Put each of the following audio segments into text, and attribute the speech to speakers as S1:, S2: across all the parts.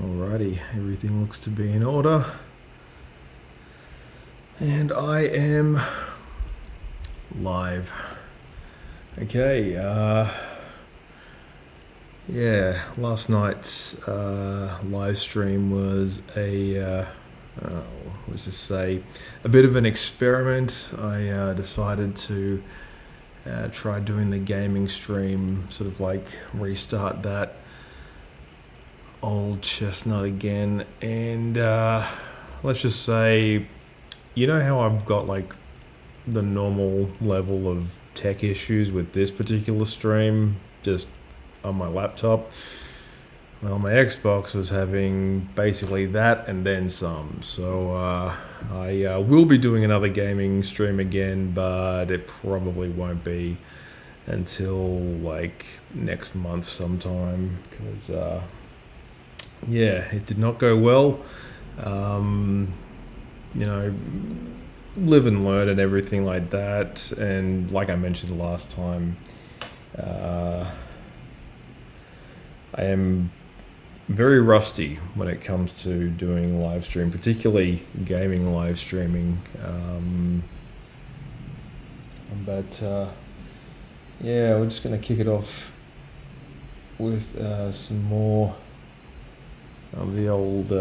S1: Alrighty, everything looks to be in order. And I am live. Okay, yeah, last night's live stream was let's just say, a bit of an experiment. I decided to try doing the gaming stream, sort of like restart that old chestnut again, and let's just say, you know how I've got like the normal level of tech issues with this particular stream just on my laptop? Well, my Xbox was having basically that and then some, so I will be doing another gaming stream again, but it probably won't be until like next month sometime, because yeah, it did not go well. You know, live and learn and everything like that. And like I mentioned last time, I am very rusty when it comes to doing live stream, particularly gaming live streaming. But yeah, we're just going to kick it off with some more of the old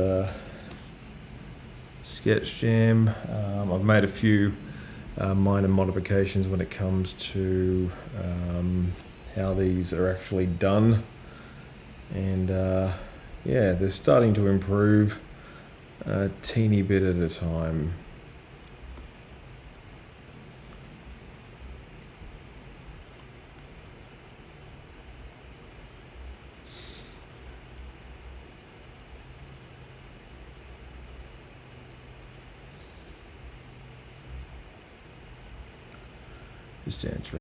S1: Sketch Jam. I've made a few minor modifications when it comes to how these are actually done, and yeah, they're starting to improve a teeny bit at a time. Just answering.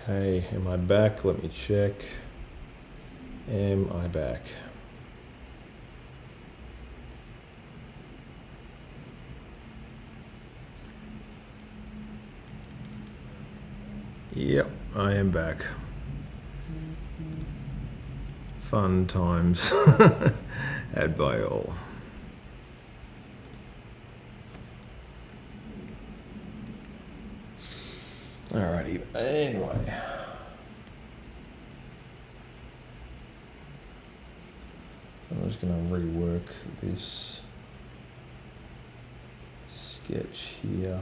S1: Okay, am I back? Let me check. Am I back? Yep, I am back. Fun times had by all. Alrighty, anyway. I'm just gonna rework this sketch here.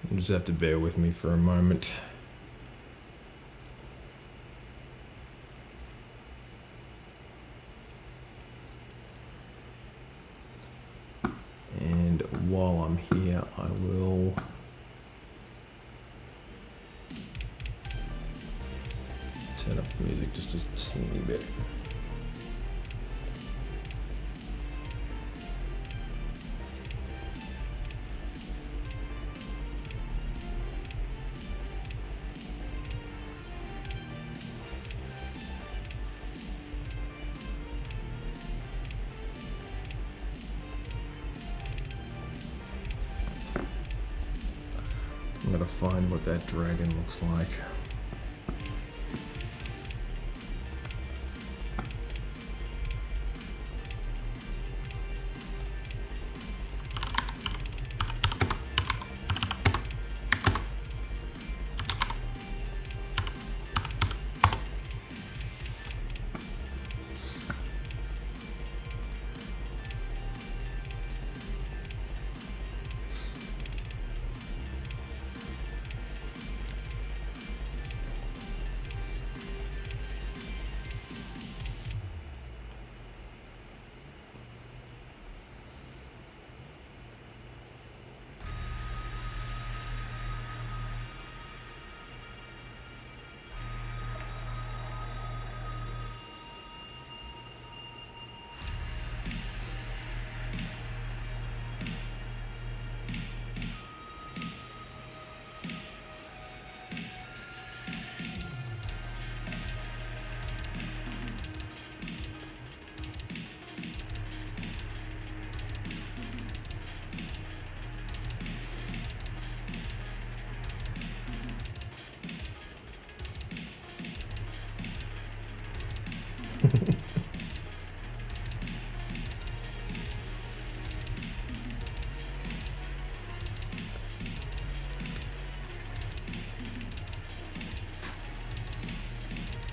S1: You just have to bear with me for a moment. And while I'm here, I will turn up the music just a teeny bit. I'm gonna find find what that dragon looks like.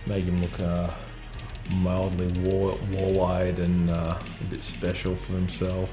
S1: Make him look mildly wall-eyed and a bit special for himself.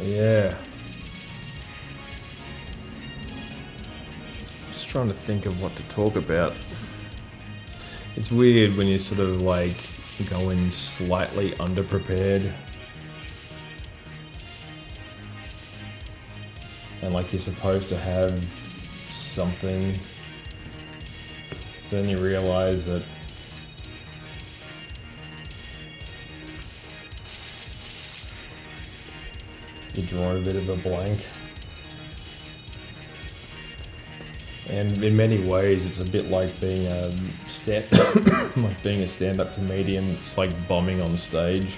S1: Yeah. Just trying to think of what to talk about. It's weird when you sort of like go in slightly underprepared. And like you're supposed to have something. Then you realize that you draw a bit of a blank. And in many ways, it's a bit like being a stand-up comedian. It's like bombing on stage.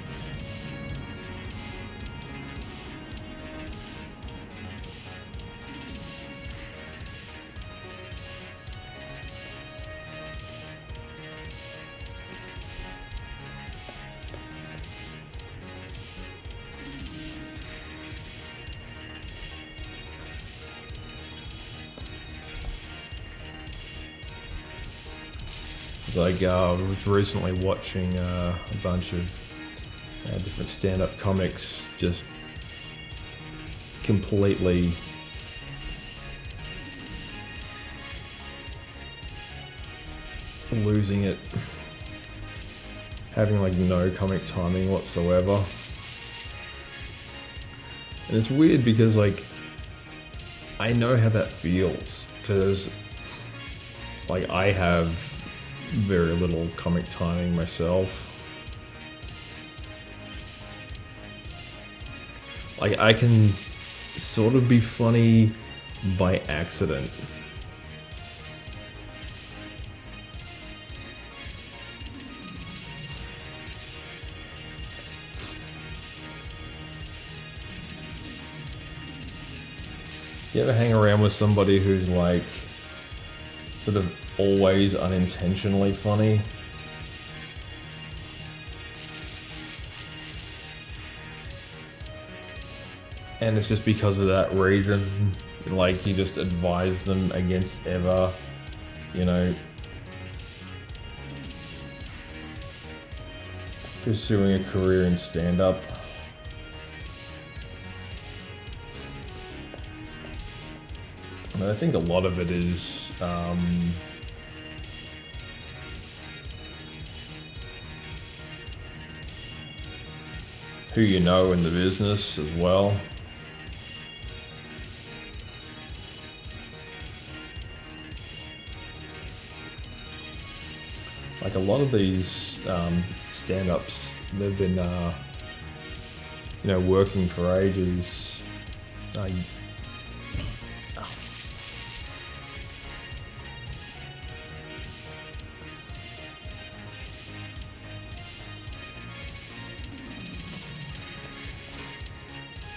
S1: Like, I was recently watching a bunch of different stand-up comics just completely losing it, having like no comic timing whatsoever. And it's weird because like I know how that feels, because like I have very little comic timing myself. Like I can sort of be funny by accident. You ever hang around with somebody who's like sort of always unintentionally funny? And it's just because of that reason, like you just advise them against ever, you know, pursuing a career in stand-up. And I think a lot of it is who you know in the business as well. Like a lot of these stand-ups, they've been, you know, working for ages.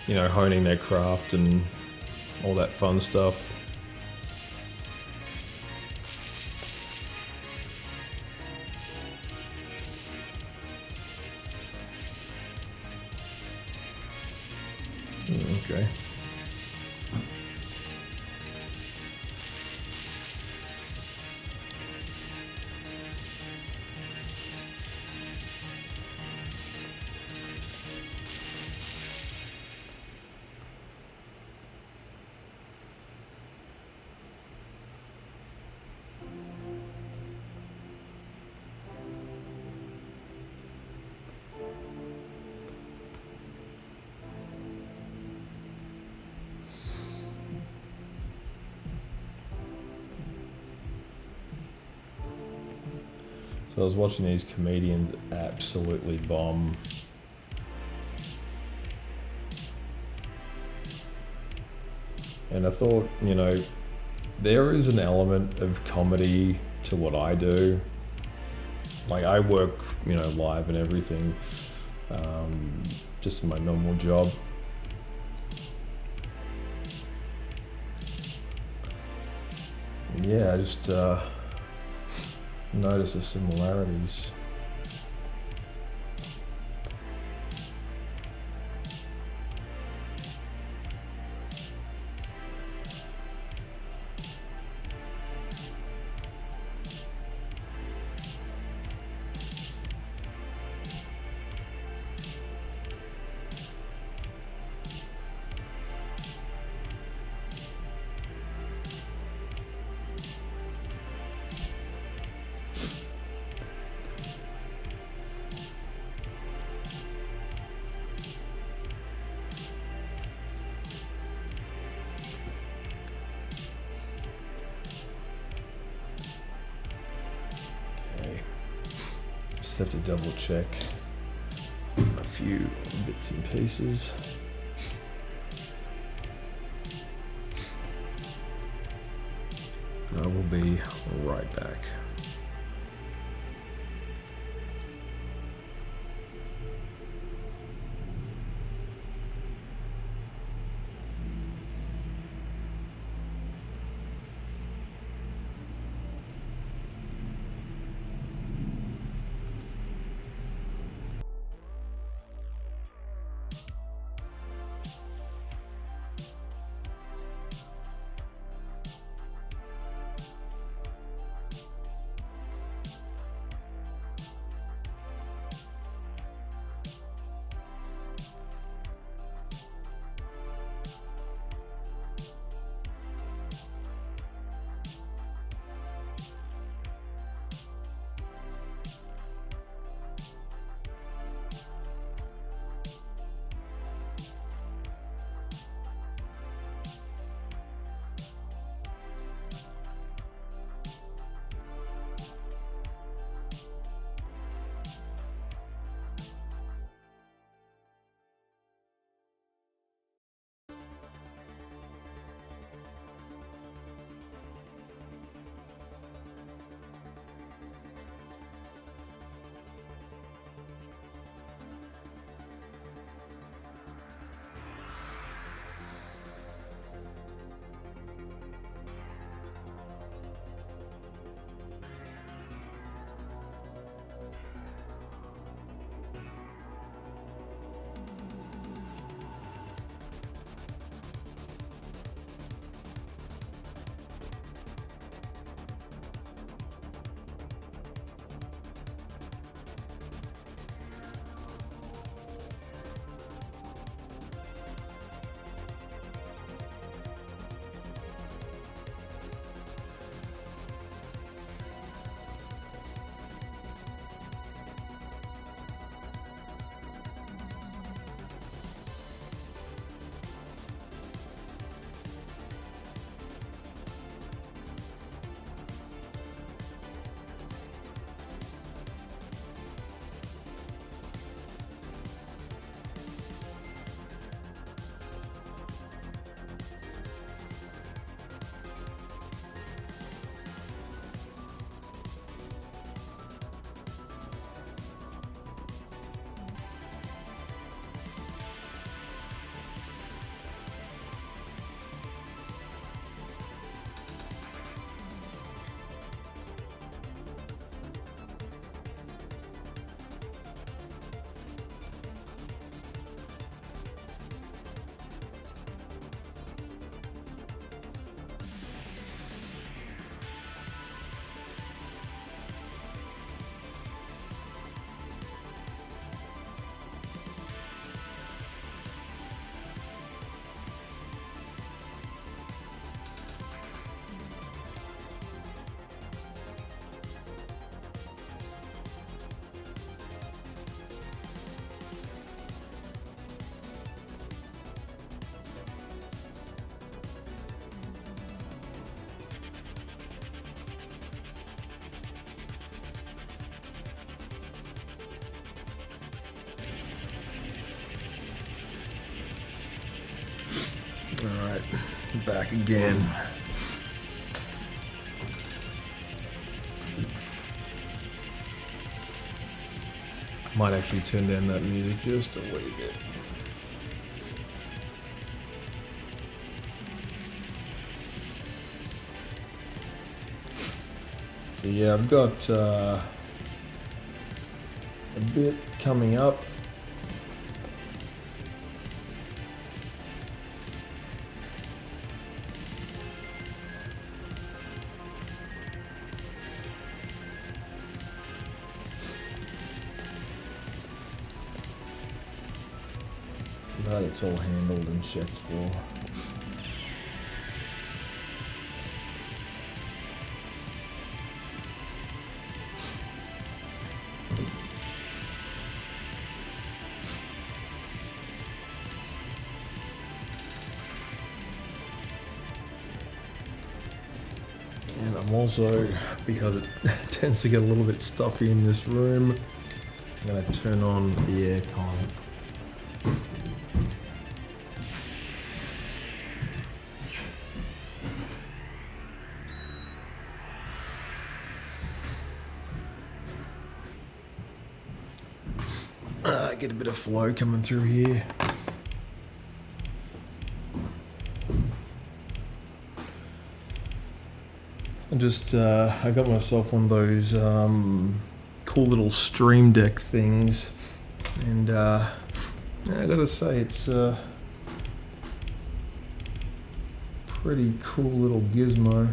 S1: You know, honing their craft and all that fun stuff. Okay. So I was watching these comedians absolutely bomb. And I thought, you know, there is an element of comedy to what I do. Like I work, you know, live and everything, just in my normal job. And yeah, I just notice the similarities. Just have to double check a few bits and pieces. I will be right back. Alright, back again. Might actually turn down that music just a wee bit. So yeah, I've got a bit coming up. But it's all handled and checked for. And I'm also, because it tends to get a little bit stuffy in this room, I'm going to turn on the aircon. Get a bit of flow coming through here. I just I got myself one of those cool little Stream Deck things, and I gotta say it's a pretty cool little gizmo.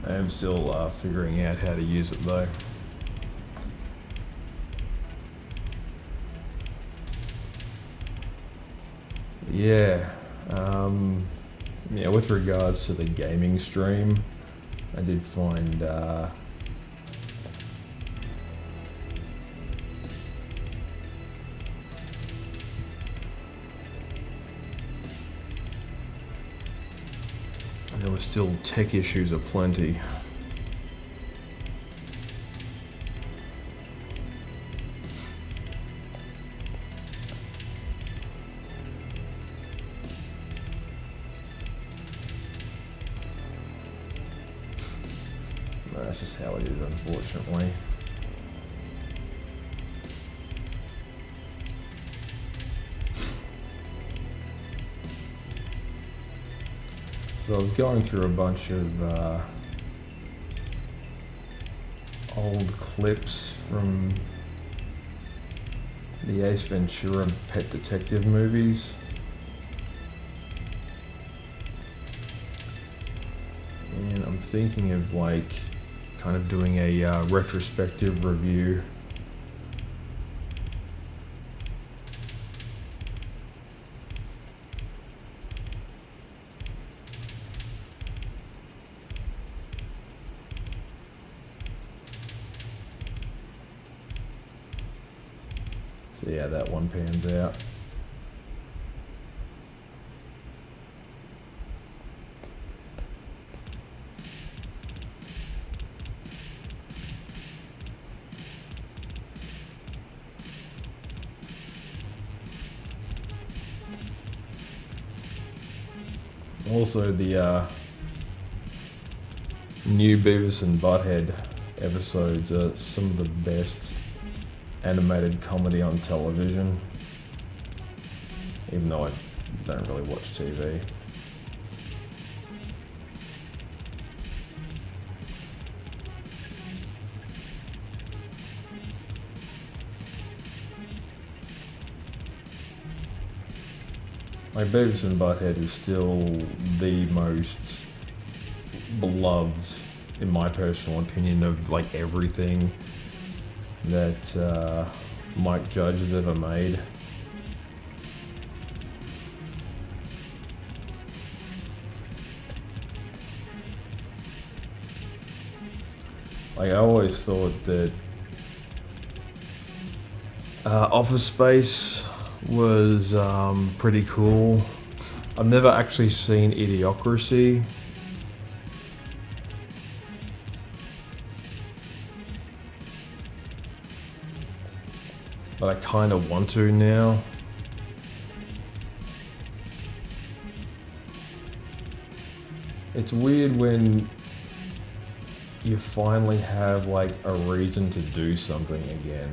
S1: I am still figuring out how to use it though. Yeah, yeah, with regards to the gaming stream, I did find there were still tech issues aplenty. That's just how it is, unfortunately. So I was going through a bunch of old clips from the Ace Ventura Pet Detective movies. And I'm thinking of like kind of doing a retrospective review. So yeah, that one pans out. Also, the new Beavis and Butthead episodes are some of the best animated comedy on television. Even though I don't really watch TV. Like, Beavis and Butthead is still the most beloved, in my personal opinion, of like everything that Mike Judge has ever made. Like, I always thought that Office Space was pretty cool. I've never actually seen Idiocracy. But I kind of want to now. It's weird when you finally have like a reason to do something again.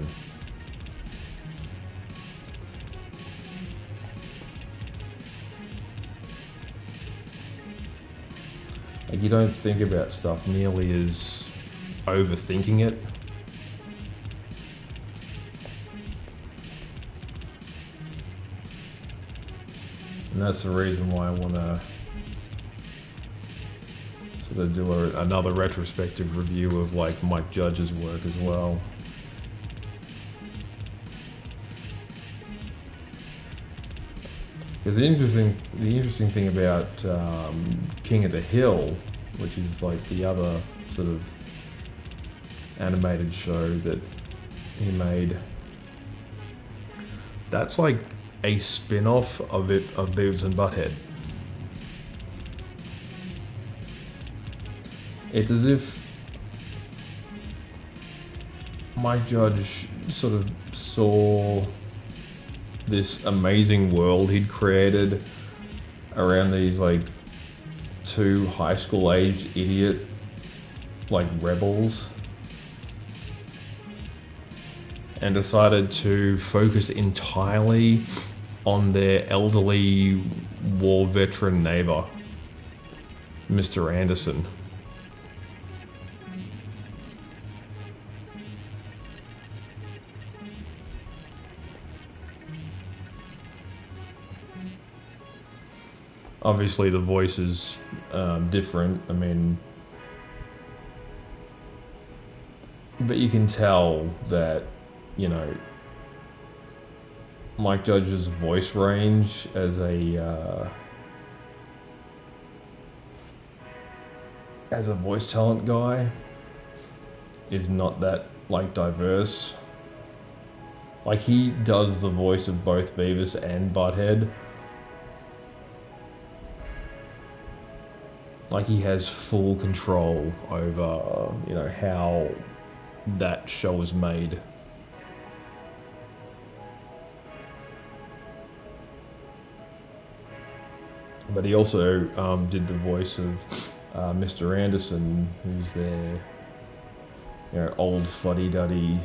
S1: Like, you don't think about stuff nearly as overthinking it. And that's the reason why I want to sort of do another retrospective review of like Mike Judge's work as well. Because the interesting thing about King of the Hill, which is like the other sort of animated show that he made, that's like a spin-off of Beavis and Butthead. It's as if Mike Judge sort of saw this amazing world he'd created around these like two high school aged idiot like rebels, and decided to focus entirely on their elderly war veteran neighbor, Mr. Anderson. Obviously the voice is different, I mean, but you can tell that, you know, Mike Judge's voice range as a voice talent guy is not that like diverse. Like, he does the voice of both Beavis and Butthead. Like, he has full control over, you know, how that show is made. But he also did the voice of Mr. Anderson, who's their, you know, old fuddy-duddy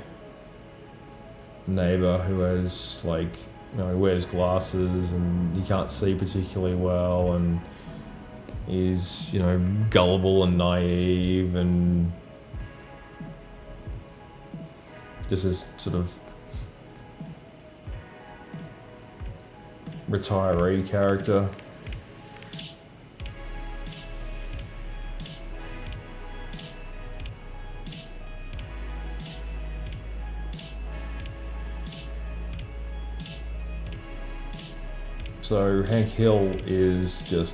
S1: neighbor who has, like, you know, he wears glasses and he can't see particularly well, and he's, you know, gullible and naive and just this sort of retiree character. So Hank Hill is just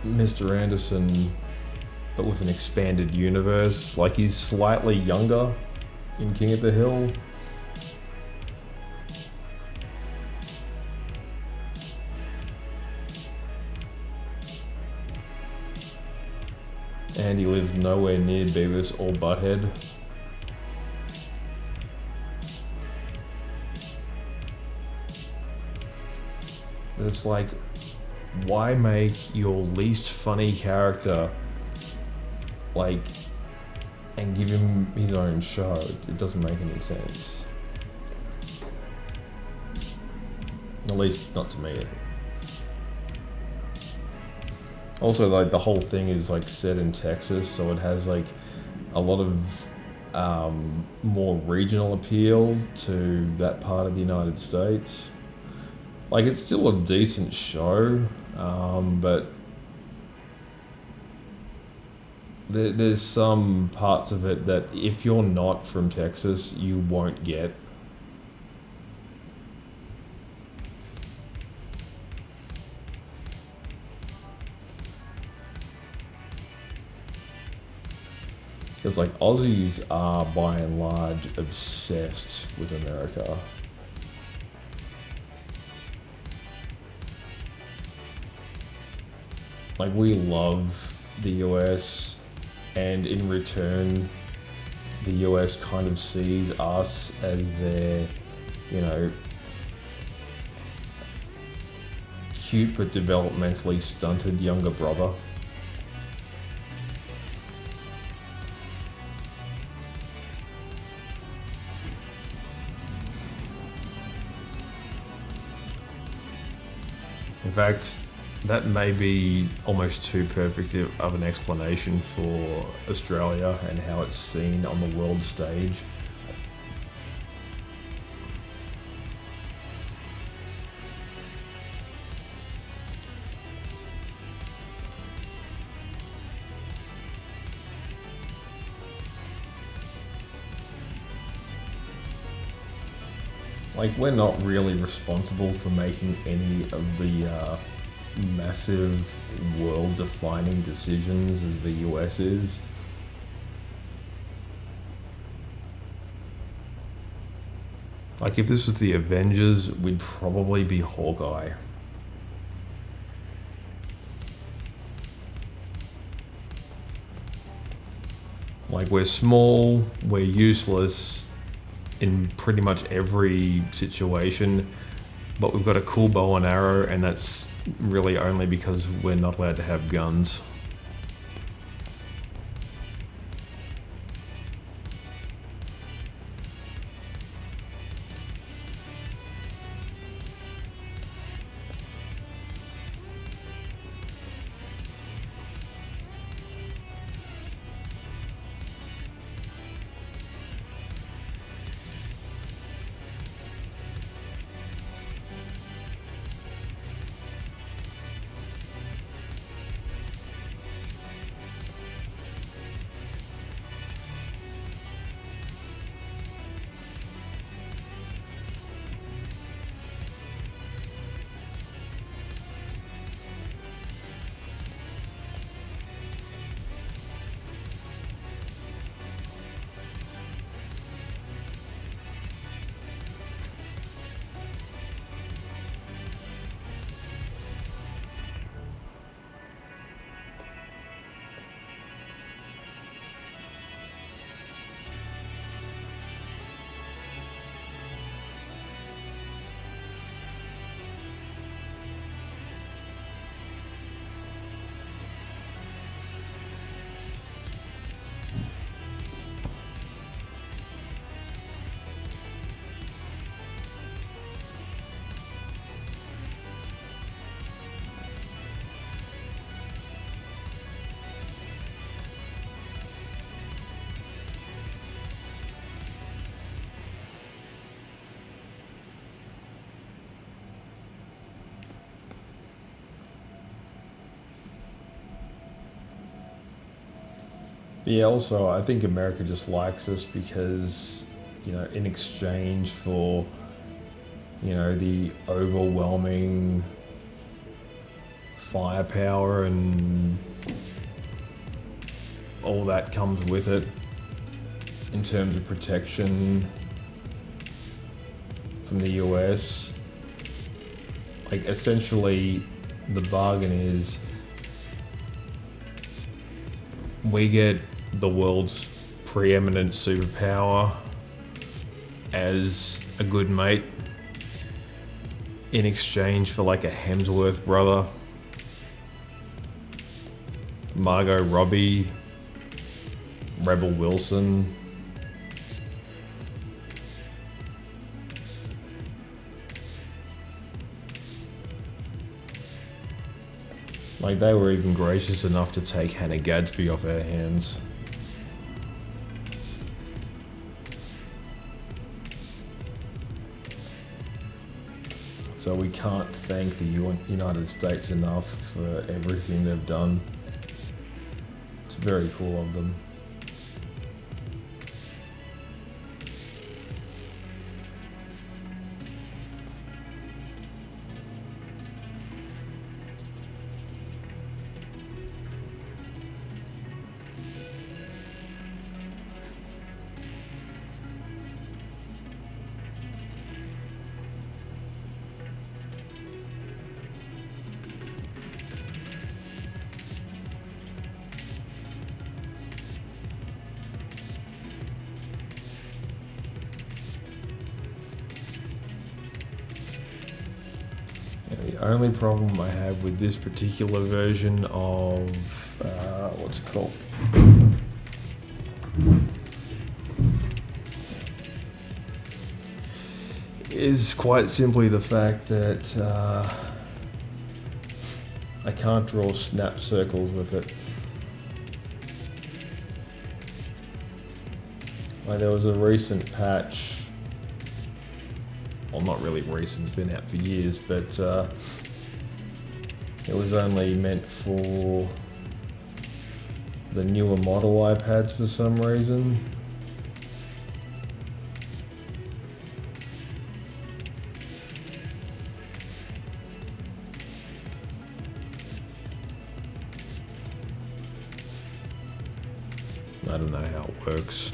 S1: Mr. Anderson, but with an expanded universe. Like, he's slightly younger in King of the Hill. And he lives nowhere near Beavis or Butthead. And it's like, why make your least funny character, like, and give him his own show? It doesn't make any sense. At least not to me. Also, like, the whole thing is like set in Texas, so it has like a lot of more regional appeal to that part of the United States. Like, it's still a decent show, but there's some parts of it that if you're not from Texas, you won't get. Because, like, Aussies are by and large obsessed with America. Like, we love the US, and in return, the US kind of sees us as their, you know, cute but developmentally stunted younger brother. In fact, that may be almost too perfect of an explanation for Australia and how it's seen on the world stage. Like, we're not really responsible for making any of the massive world-defining decisions as the US is. Like, if this was the Avengers, we'd probably be Hawkeye. Like, we're small, we're useless in pretty much every situation, but we've got a cool bow and arrow, and that's really only because we're not allowed to have guns. Yeah, also, I think America just likes us because, you know, in exchange for, you know, the overwhelming firepower and all that comes with it in terms of protection from the US. Like, essentially, the bargain is we get the world's preeminent superpower as a good mate in exchange for, like, a Hemsworth brother, Margot Robbie, Rebel Wilson. Like, they were even gracious enough to take Hannah Gadsby off our hands. So we can't thank the United States enough for everything they've done. It's very cool of them. The only problem I have with this particular version of, what's it called? Is quite simply the fact that I can't draw snap circles with it. Like, there was a recent patch, well, not really recent, it's been out for years, but it was only meant for the newer model iPads for some reason. I don't know how it works.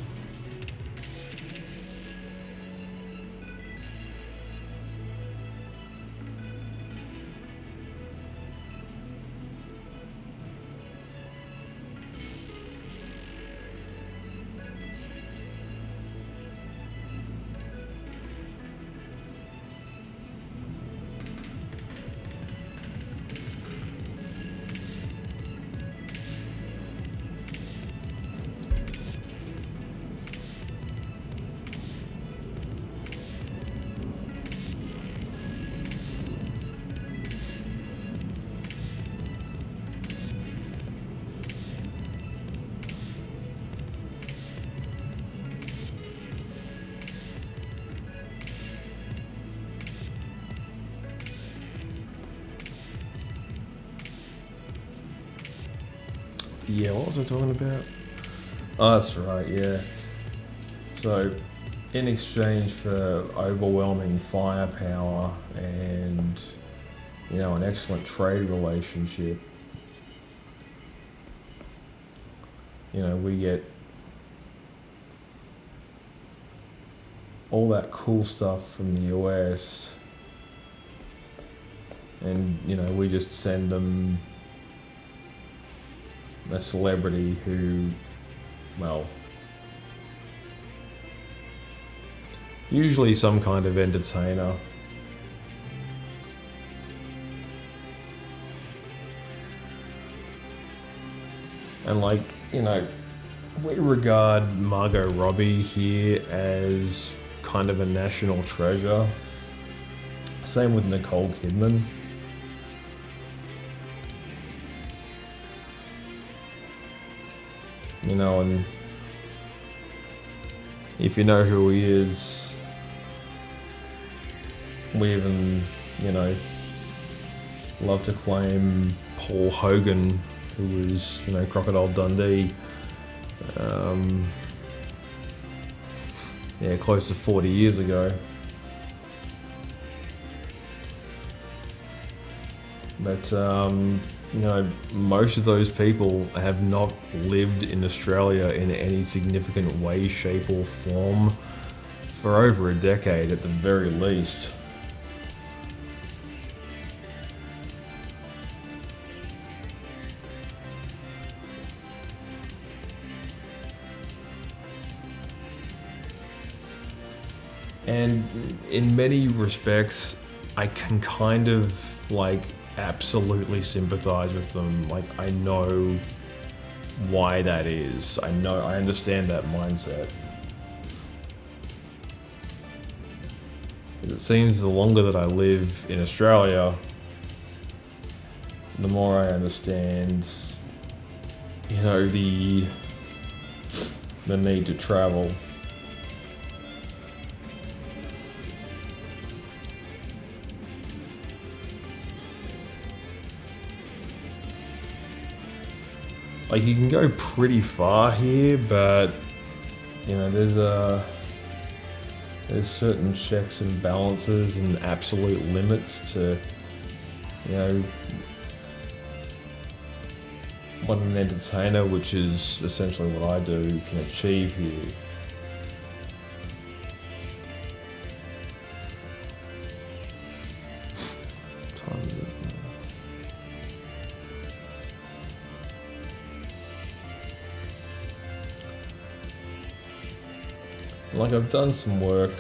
S1: Yeah, what was I talking about? Oh, that's right, yeah. So, in exchange for overwhelming firepower and, you know, an excellent trade relationship, you know, we get all that cool stuff from the US, and, you know, we just send them a celebrity who, well, usually some kind of entertainer. And, like, you know, we regard Margot Robbie here as kind of a national treasure. Same with Nicole Kidman. You know, and if you know who he is, we even, you know, love to claim Paul Hogan, who was, you know, Crocodile Dundee, yeah, close to 40 years ago. But, you know, most of those people have not lived in Australia in any significant way, shape or form for over a decade at the very least. And in many respects, I can kind of, like, absolutely sympathize with them. Like, I know why that is. I understand that mindset. It seems the longer that I live in Australia, the more I understand, you know, the need to travel. Like, you can go pretty far here, but you know, there's certain checks and balances and absolute limits to, you know, what an entertainer, which is essentially what I do, can achieve here. Like, I've done some work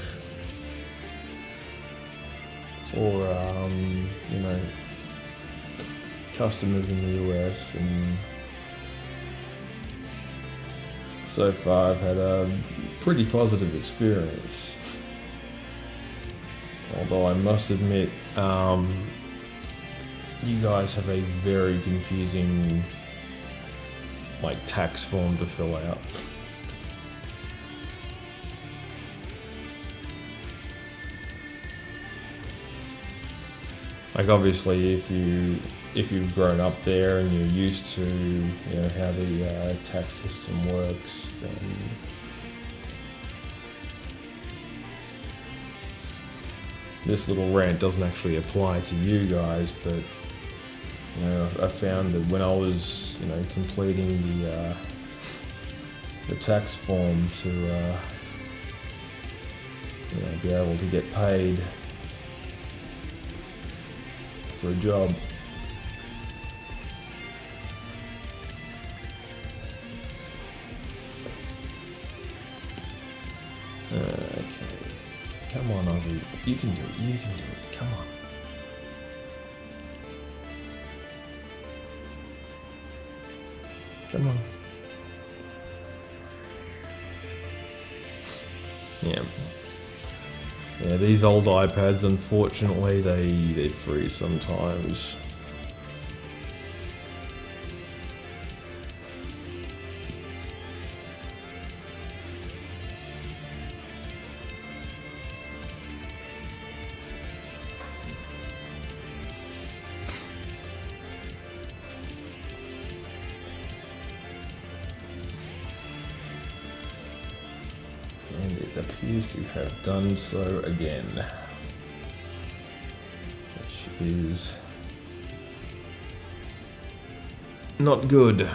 S1: for, you know, customers in the US, and so far I've had a pretty positive experience. Although I must admit, you guys have a very confusing, like, tax form to fill out. Like, obviously, if you've grown up there and you're used to, you know, how the tax system works, then this little rant doesn't actually apply to you guys. But you know, I found that when I was, you know, completing the tax form to you know, be able to get paid for a job. Okay. Come on, Ozzy. You can do it. You can do it. Come on. Come on. Yeah. Yeah, these old iPads, unfortunately, they freeze sometimes. And it appears to have done so again, which is not good.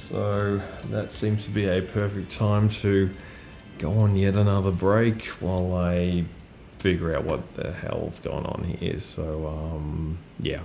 S1: So that seems to be a perfect time to go on yet another break while I figure out what the hell's going on here. So yeah.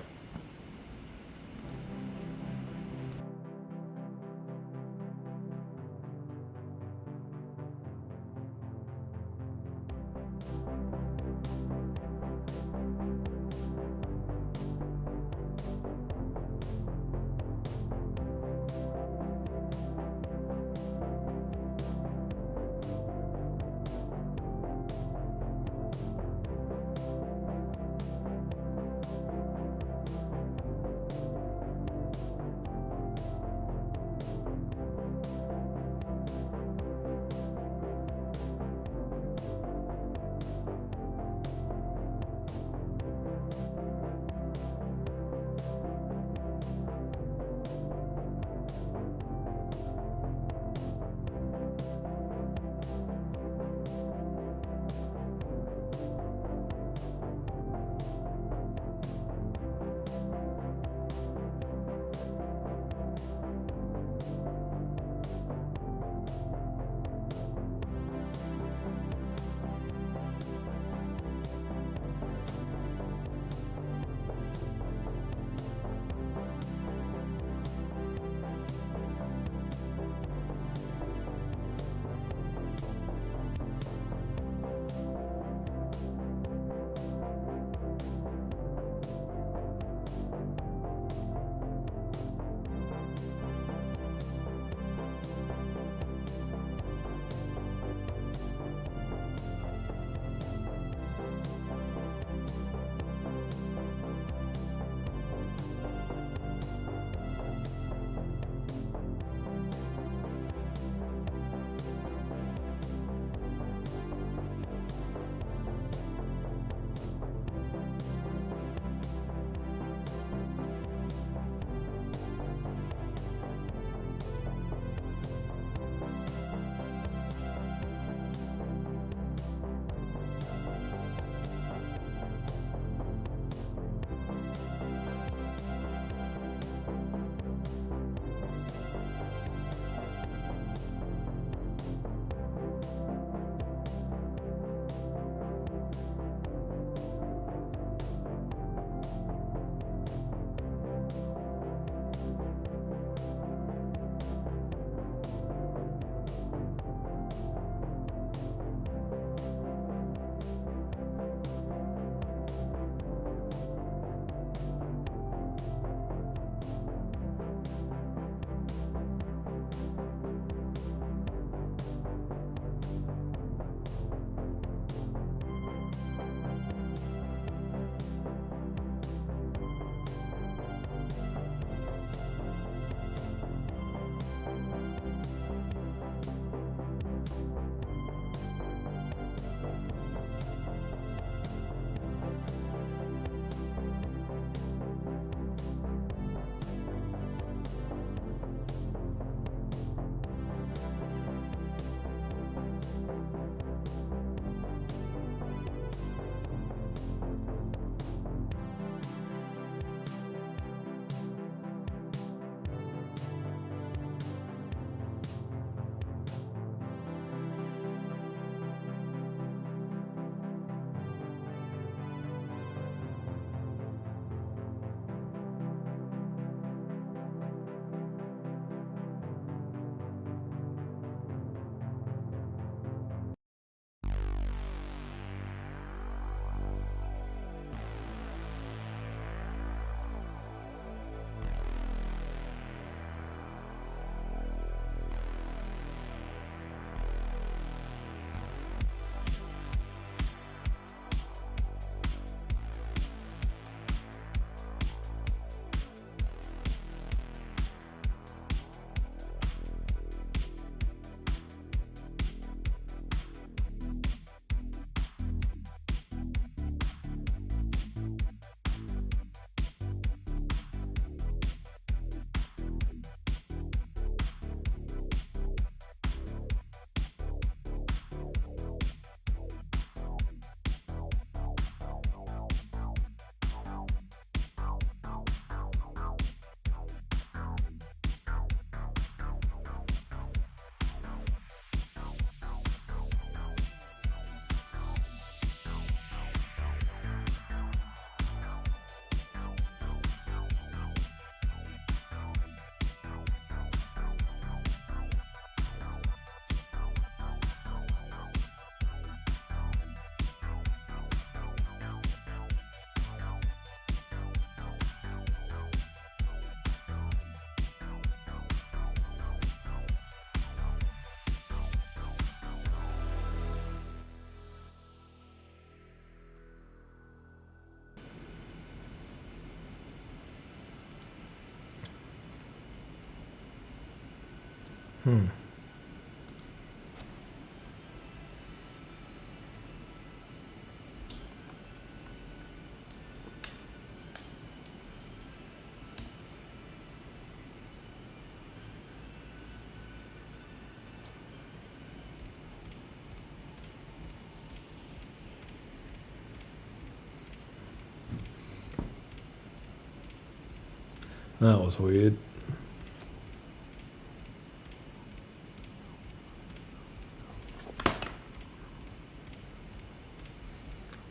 S1: That was weird.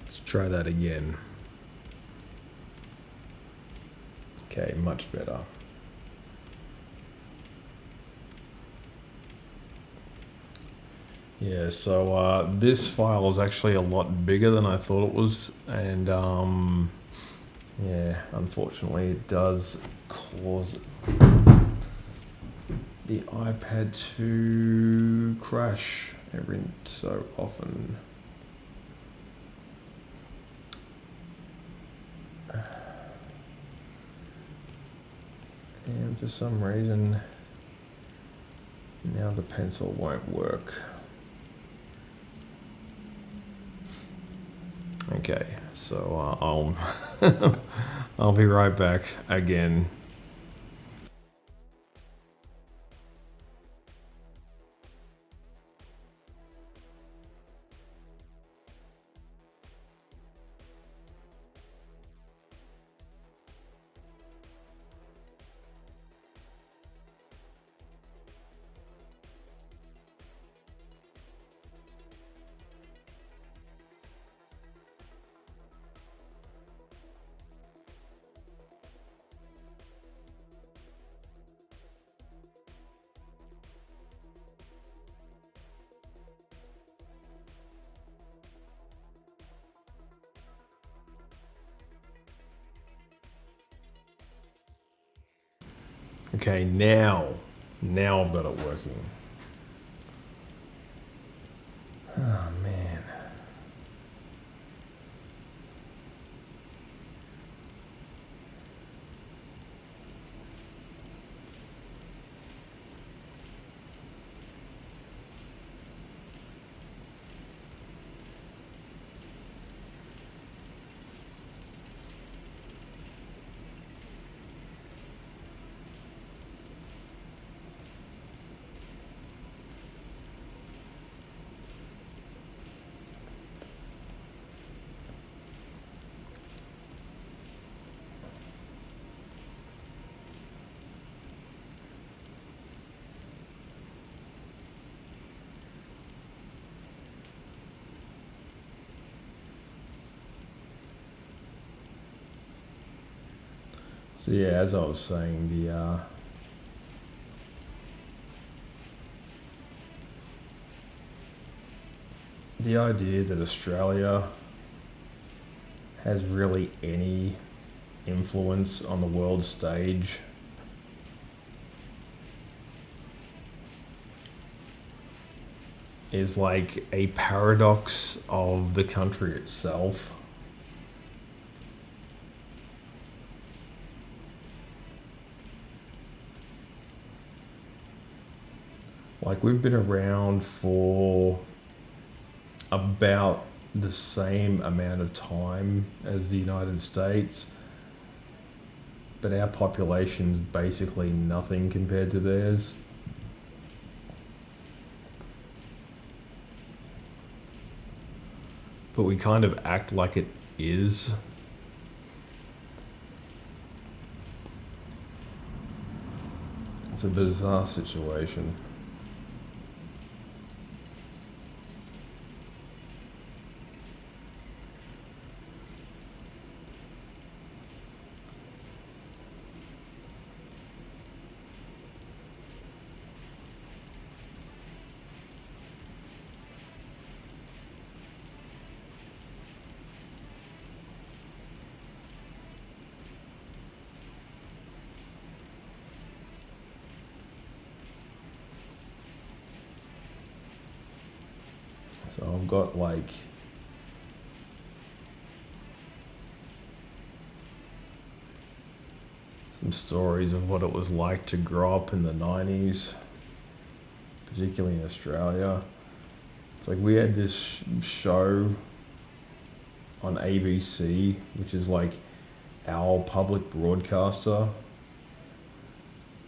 S1: Let's try that again. Okay, much better. Yeah, so this file is actually a lot bigger than I thought it was, and yeah, unfortunately it does cause the iPad to crash every so often. And for some reason, now the pencil won't work. Okay, so I'll be right back again. Okay, now I've got it working. Oh man. So yeah, as I was saying, the idea that Australia has really any influence on the world stage is like a paradox of the country itself. Like, we've been around for about the same amount of time as the United States, but our population's basically nothing compared to theirs. But we kind of act like it is. It's a bizarre situation. So I've got like some stories of what it was like to grow up in the 90s. particularly in Australia. It's like we had this show on ABC, which is like our public broadcaster,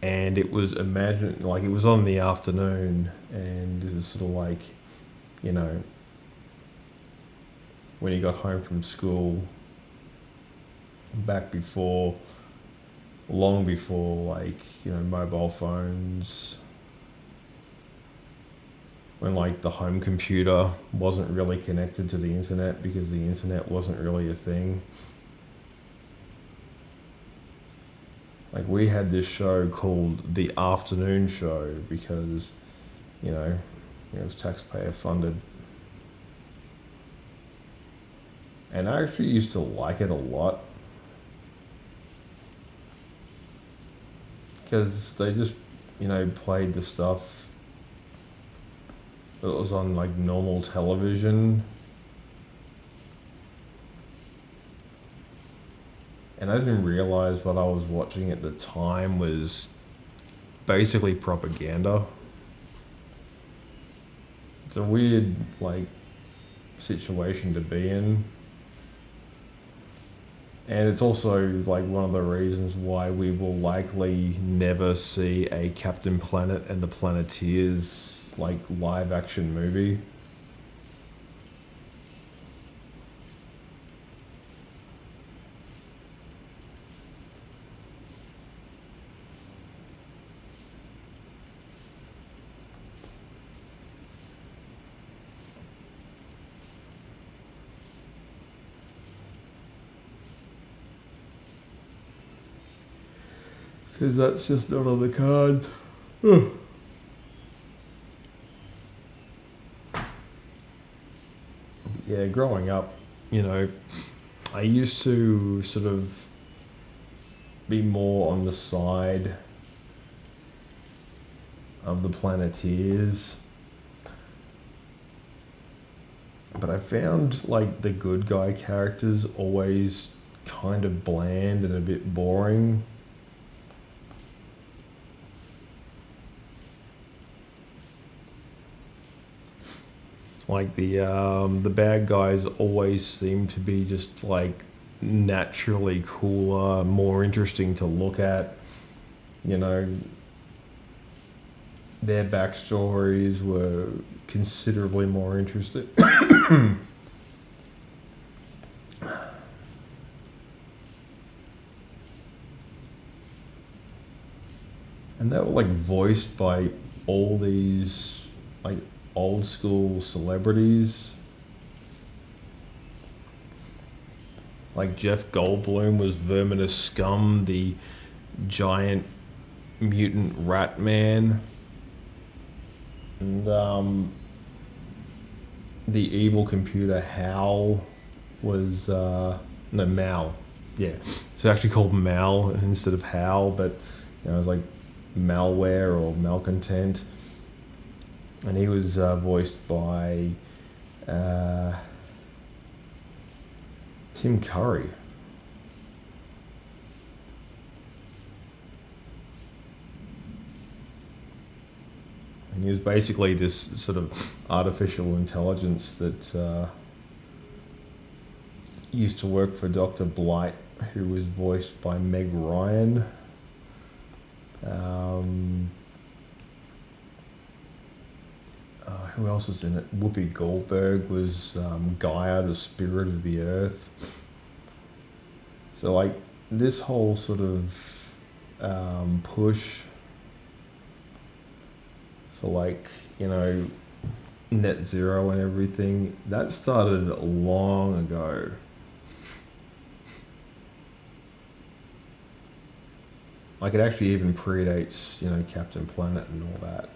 S1: and it was it was on in the afternoon, and it was sort of like, you know, when you got home from school, back before, long before, like, you know, mobile phones, when like the home computer wasn't really connected to the internet because the internet wasn't really a thing. Like we had this show called The Afternoon Show because, you know, it was taxpayer funded. And I actually used to like it a lot because they just, you know, played the stuff that was on like normal television. And I didn't realize what I was watching at the time was basically propaganda. It's a weird, like, situation to be in. And it's also like one of the reasons why we will likely never see a Captain Planet and the Planeteers like live action movie. Because that's just not on the cards. Yeah, growing up, you know, I used to sort of be more on the side of the Planeteers. But I found like the good guy characters always kind of bland and a bit boring. Like the bad guys always seem to be just like naturally cooler, more interesting to look at. You know, their backstories were considerably more interesting. And they were like voiced by all these like old school celebrities. Like Jeff Goldblum was Verminous Scum, the giant mutant rat man. And the evil computer Hal was no, Mal. Yeah, it's actually called Mal instead of Hal, but you know, it was like malware or malcontent. And he was voiced by Tim Curry. And he was basically this sort of artificial intelligence that used to work for Dr. Blight, who was voiced by Meg Ryan. Who else was in it? Whoopi Goldberg was Gaia, the spirit of the earth. So like this whole sort of push for like, you know, net zero and everything, that started long ago. Like it actually even predates, you know, Captain Planet and all that.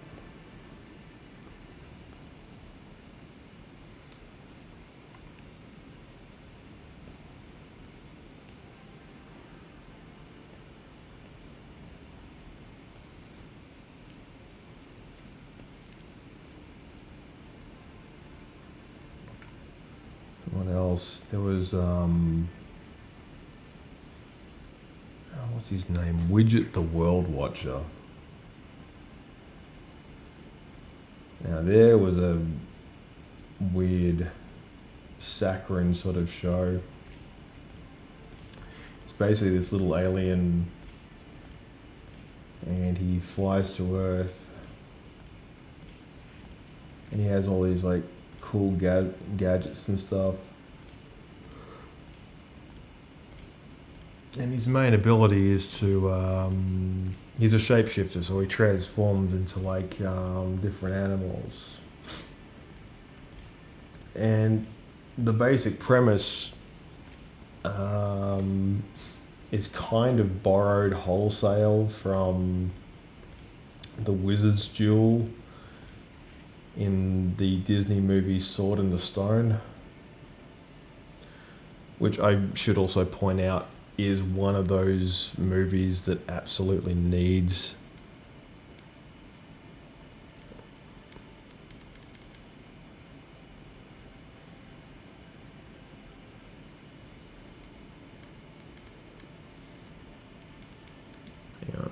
S1: What else? There was what's his name? Widget the World Watcher. Now there was a weird saccharine sort of show. It's basically this little alien, and he flies to Earth, and he has all these like cool gadgets and stuff. And his main ability is to, he's a shapeshifter, so he transforms into like different animals. And the basic premise is kind of borrowed wholesale from the Wizard's Duel in the Disney movie Sword in the Stone, which I should also point out is one of those movies that absolutely needs yeah.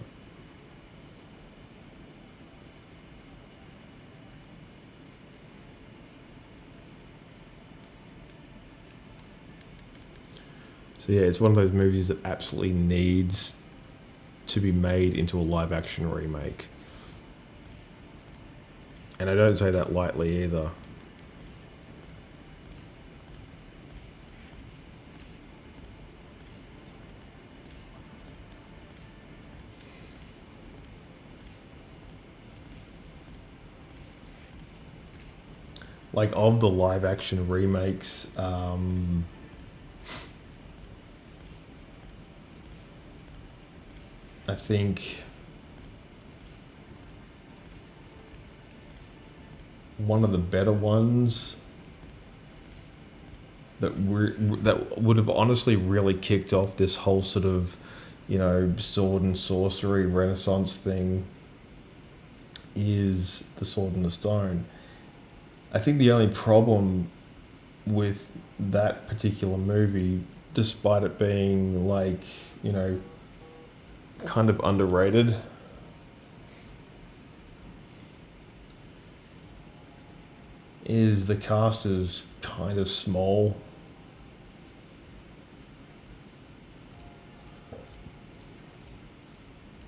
S1: So yeah, it's one of those movies that absolutely needs to be made into a live action remake. And I don't say that lightly either. Like, of the live action remakes, I think one of the better ones that would have honestly really kicked off this whole sort of, sword and sorcery renaissance thing is The Sword and the Stone. I think the only problem with that particular movie, despite it being like, kind of underrated, is the cast is kind of small.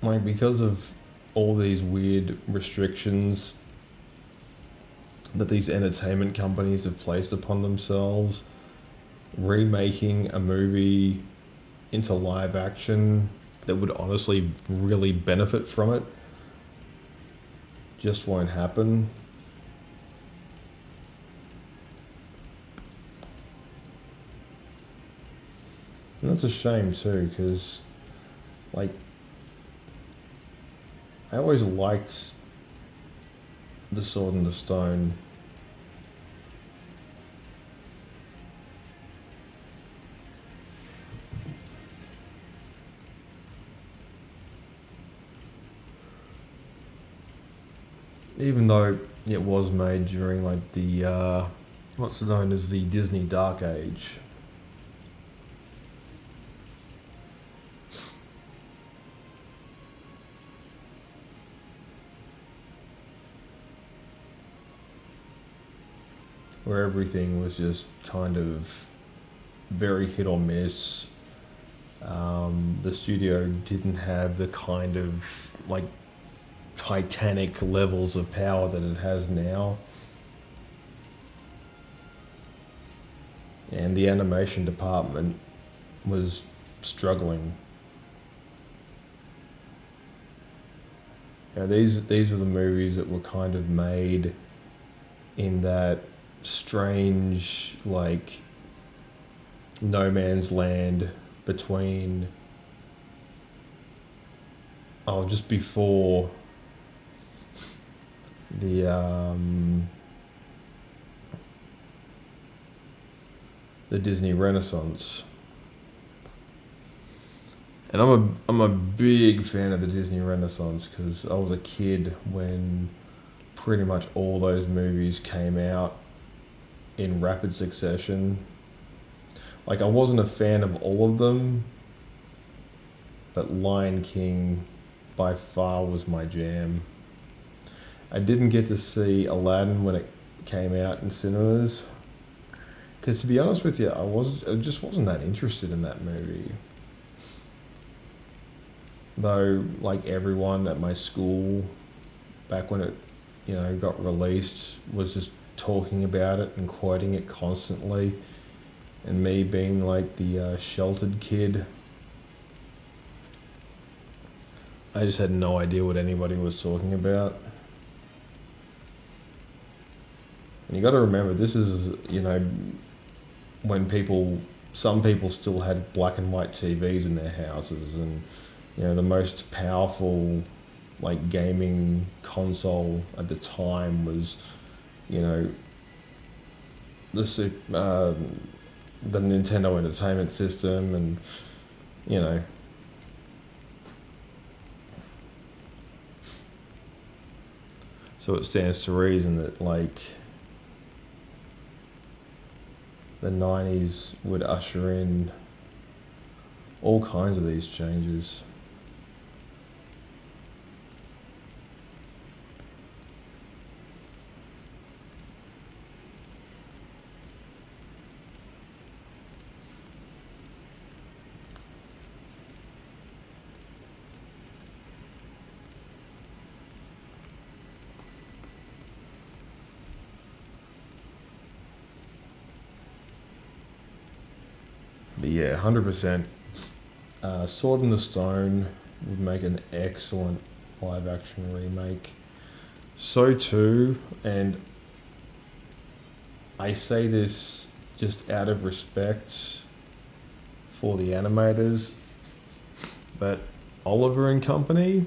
S1: Like, because of all these weird restrictions that these entertainment companies have placed upon themselves, remaking a movie into live action that would honestly really benefit from it just won't happen. And that's a shame too, because like, I always liked The Sword and the Stone. Even though it was made during like the what's known as the Disney Dark Age. Where everything was just kind of very hit or miss. The studio didn't have the kind of like titanic levels of power that it has now. And the animation department was struggling. These were the movies that were kind of made in that strange, like, no man's land between, just before the Disney Renaissance. And I'm a big fan of the Disney Renaissance because I was a kid when pretty much all those movies came out in rapid succession. Like, I wasn't a fan of all of them, but Lion King by far was my jam. I didn't get to see Aladdin when it came out in cinemas. Because to be honest with you, I just wasn't that interested in that movie. Though, like everyone at my school, back when it, got released, was just talking about it and quoting it constantly, and me being like the sheltered kid, I just had no idea what anybody was talking about. And you got to remember, this is, when some people still had black and white TVs in their houses, and the most powerful like gaming console at the time was, you know, the the Nintendo Entertainment System, and you know, so it stands to reason that like the 90s would usher in all kinds of these changes. But yeah, 100%. Sword in the Stone would make an excellent live action remake. So too, and I say this just out of respect for the animators, but Oliver and Company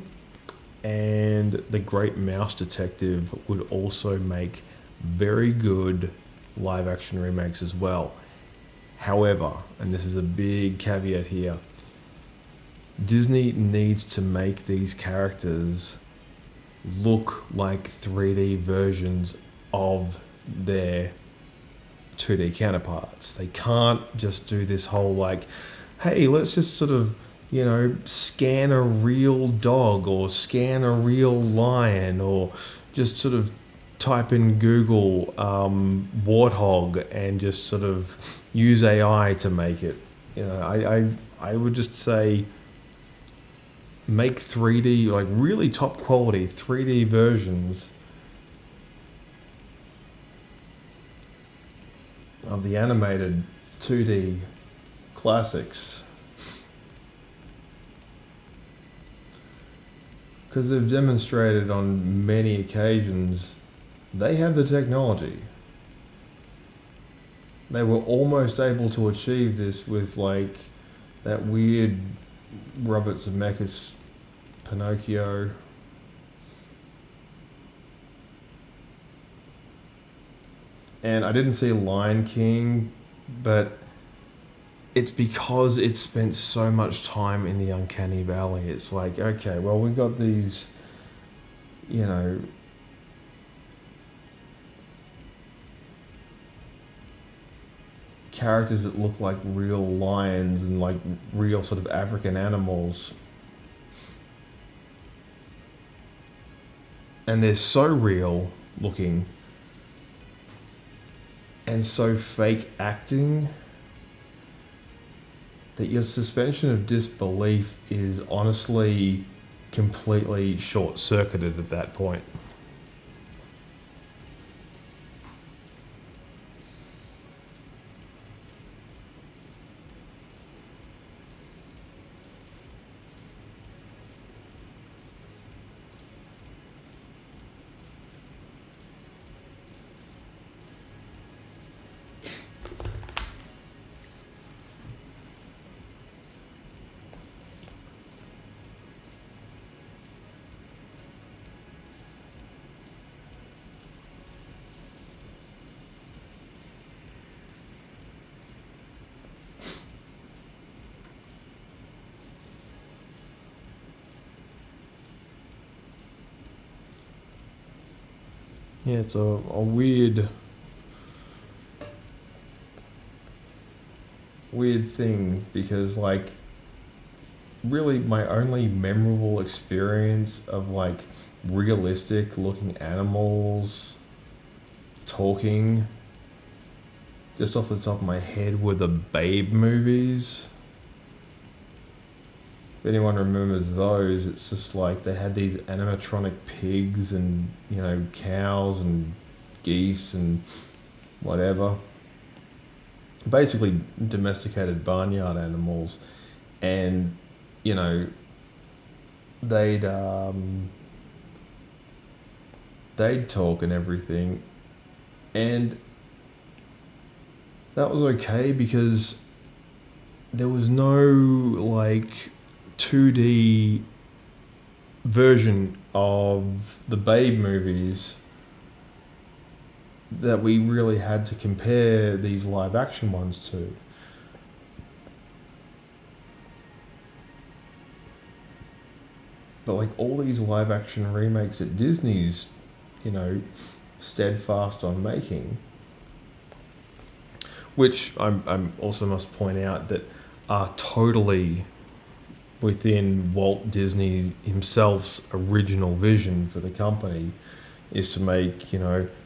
S1: and The Great Mouse Detective would also make very good live action remakes as well. However, and this is a big caveat here, Disney needs to make these characters look like 3D versions of their 2D counterparts. They can't just do this whole like, hey, let's just sort of, scan a real dog or scan a real lion, or just sort of type in Google warthog and just sort of use AI to make it. I would just say make 3D, like really top quality 3D versions of the animated 2D classics. Because they've demonstrated on many occasions they have the technology. They were almost able to achieve this with like that weird Robert Zemeckis Pinocchio. And I didn't see Lion King, but it's because it spent so much time in the uncanny valley. It's like, okay, well, we've got these, characters that look like real lions and like real sort of African animals. And they're so real looking and so fake acting that your suspension of disbelief is honestly completely short-circuited at that point. Yeah, it's a weird thing, because like really my only memorable experience of like realistic looking animals talking just off the top of my head were the Babe movies. If anyone remembers those, it's just like they had these animatronic pigs and, cows and geese and whatever. Basically domesticated barnyard animals. And, you know, they'd they'd talk and everything. And that was okay because there was no like 2D version of the Babe movies that we really had to compare these live action ones to. But like all these live action remakes that Disney's, steadfast on making, which I'm also must point out that are totally within Walt Disney himself's original vision for the company, is to make,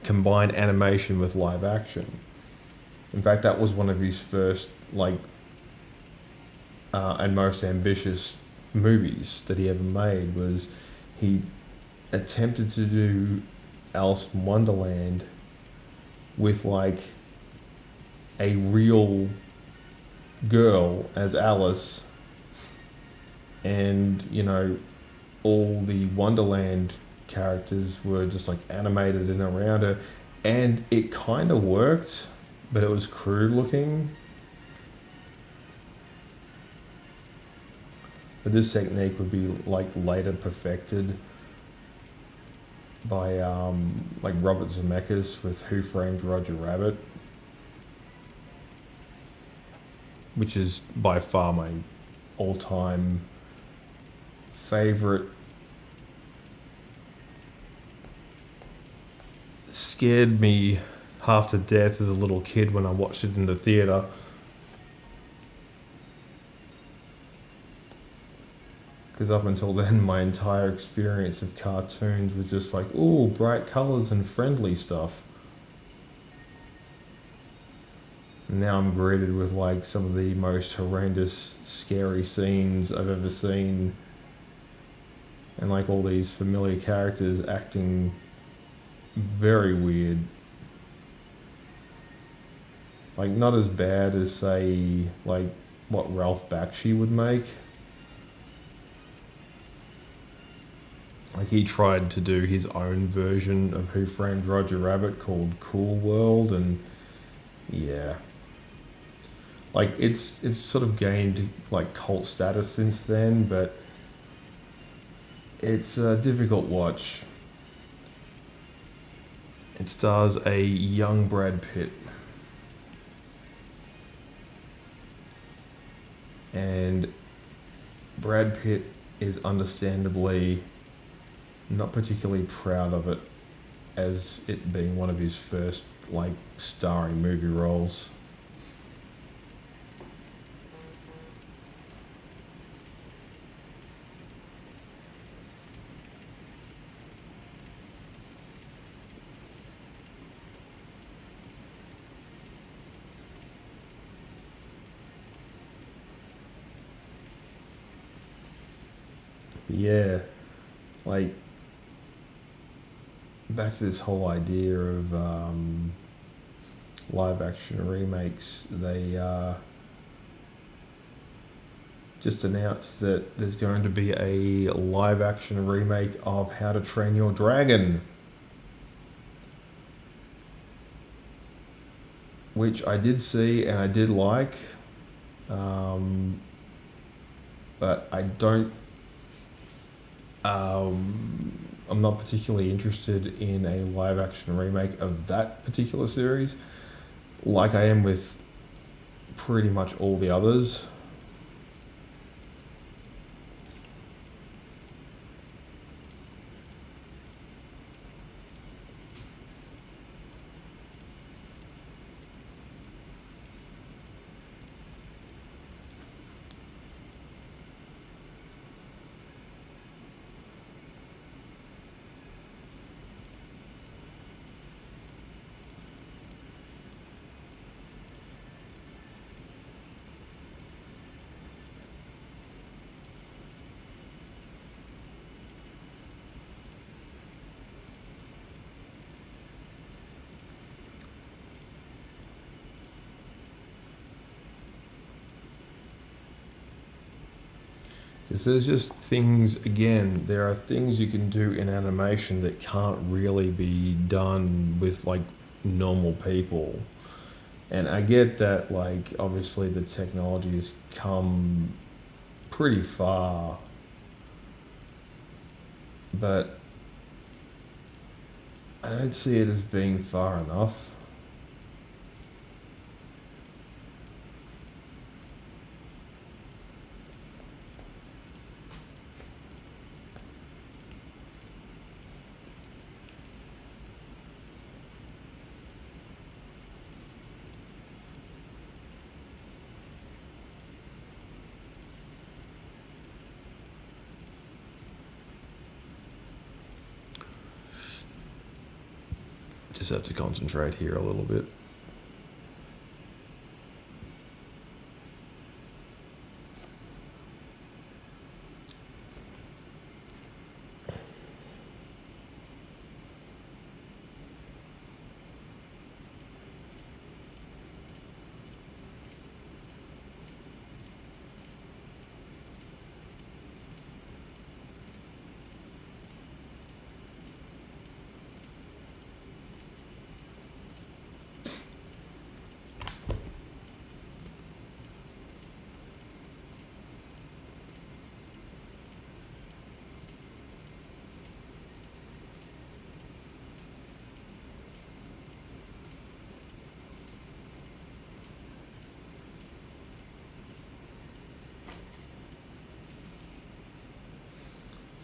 S1: combine animation with live action. In fact, that was one of his first, and most ambitious movies that he ever made. Was he attempted to do Alice in Wonderland with, a real girl as Alice, and, all the Wonderland characters were just animated and around her, and it kind of worked, but it was crude looking. But this technique would be later perfected by Robert Zemeckis with Who Framed Roger Rabbit, which is by far my all-time favorite. Scared me half to death as a little kid when I watched it in the theater. Because up until then, my entire experience of cartoons was just ooh, bright colours and friendly stuff. And now I'm greeted with some of the most horrendous, scary scenes I've ever seen. And all these familiar characters acting very weird. Not as bad as, say, what Ralph Bakshi would make. He tried to do his own version of Who Framed Roger Rabbit called Cool World, and yeah. It's sort of gained cult status since then, but it's a difficult watch. It stars a young Brad Pitt. And Brad Pitt is understandably not particularly proud of it, as it being one of his first starring movie roles. Yeah, back to this whole idea of live action remakes. They just announced that there's going to be a live action remake of How to Train Your Dragon, which I did see and I did like, but I don't. I'm not particularly interested in a live action remake of that particular series, like I am with pretty much all the others. Because there's just things, again, there are things you can do in animation that can't really be done with like normal people. And I get that, like, obviously the technology has come pretty far, but I don't see it as being far enough. Just have to concentrate here a little bit.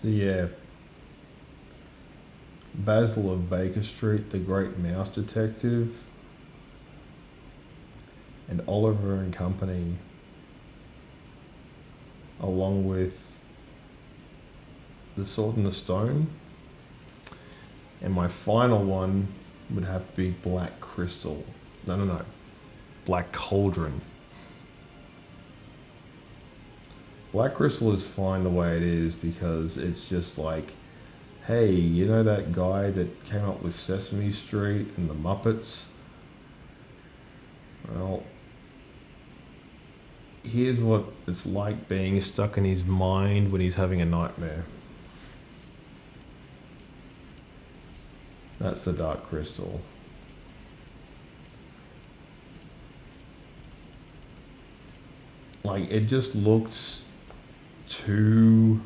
S1: So yeah, Basil of Baker Street, The Great Mouse Detective, and Oliver and Company, along with The Sword and the Stone. And my final one would have to be Black Crystal. No. Black Cauldron. Black Crystal is fine the way it is because it's just like, hey, you know that guy that came up with Sesame Street and the Muppets? Well, here's what it's like being stuck in his mind when he's having a nightmare. That's the Dark Crystal. Like, it just looks too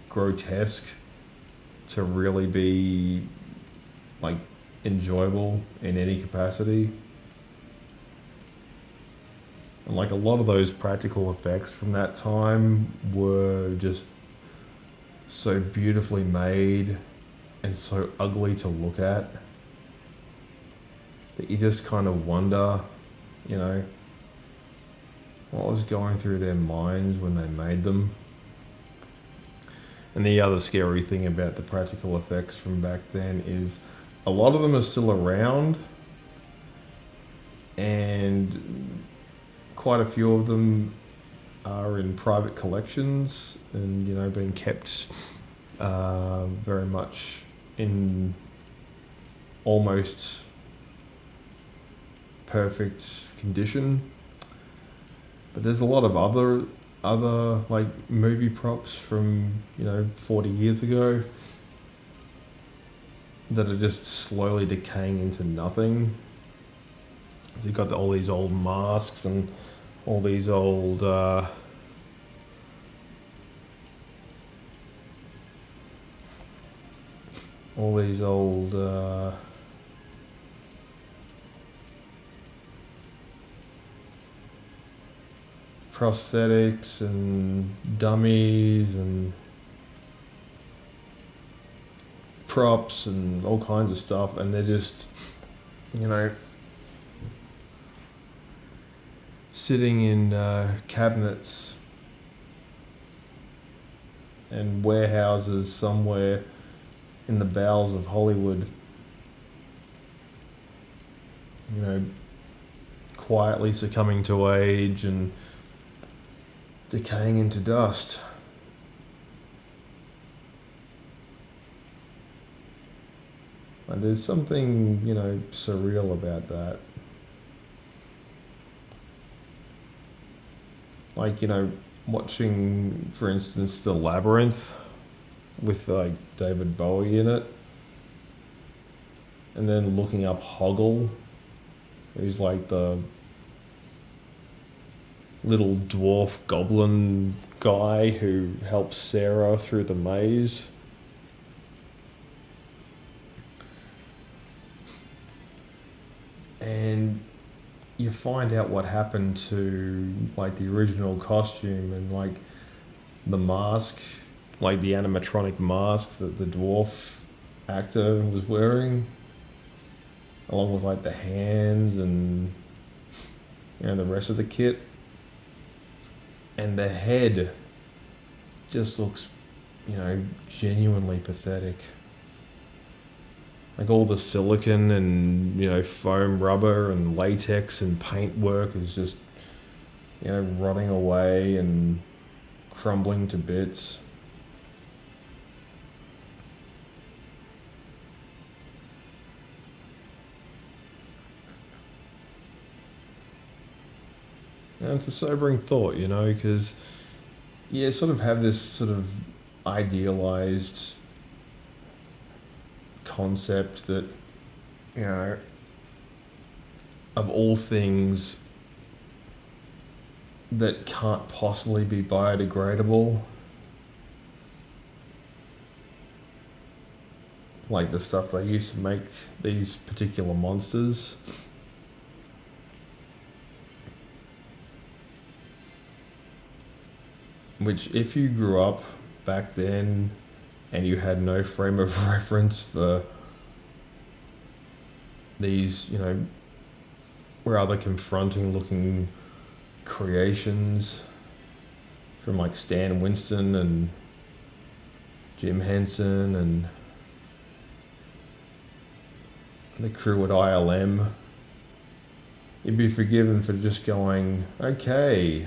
S1: grotesque to really be like enjoyable in any capacity. And like a lot of those practical effects from that time were just so beautifully made and so ugly to look at that you just kind of wonder, you know, what was going through their minds when they made them. And the other scary thing about the practical effects from back then is a lot of them are still around, and quite a few of them are in private collections and, you know, being kept very much in almost perfect condition. But there's a lot of other like movie props from, you know, 40 years ago that are just slowly decaying into nothing. So you've got all these old masks and all these old prosthetics and dummies and props and all kinds of stuff, and they're just, you know, sitting in cabinets and warehouses somewhere in the bowels of Hollywood, you know, quietly succumbing to age and decaying into dust. And there's something, you know, surreal about that. Like, you know, watching, for instance, The Labyrinth with like David Bowie in it, and then looking up Hoggle, who's like the little dwarf goblin guy who helps Sarah through the maze. And you find out what happened to like the original costume and like the mask, like the animatronic mask that the dwarf actor was wearing, along with like the hands and the rest of the kit. And the head just looks, genuinely pathetic. Like all the silicone and foam rubber and latex and paint work is just rotting away and crumbling to bits. And it's a sobering thought, because you sort of have this sort of idealized concept that, of all things that can't possibly be biodegradable, like the stuff they used to make these particular monsters. Which, if you grew up back then and you had no frame of reference for these, rather confronting looking creations from like Stan Winston and Jim Henson and the crew at ILM, you'd be forgiven for just going, okay,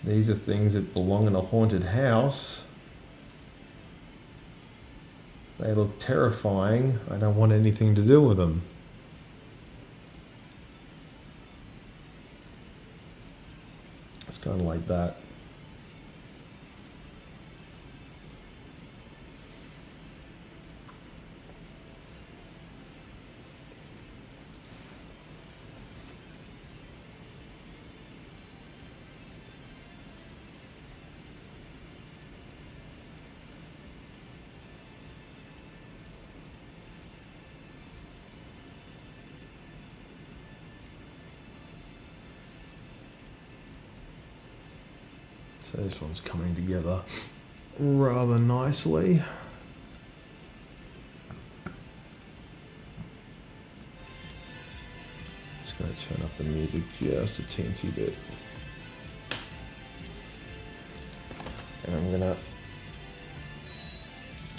S1: these are things that belong in a haunted house. They look terrifying. I don't want anything to do with them. It's kind of like that. So this one's coming together rather nicely. Just going to turn up the music just a teensy bit. And I'm going to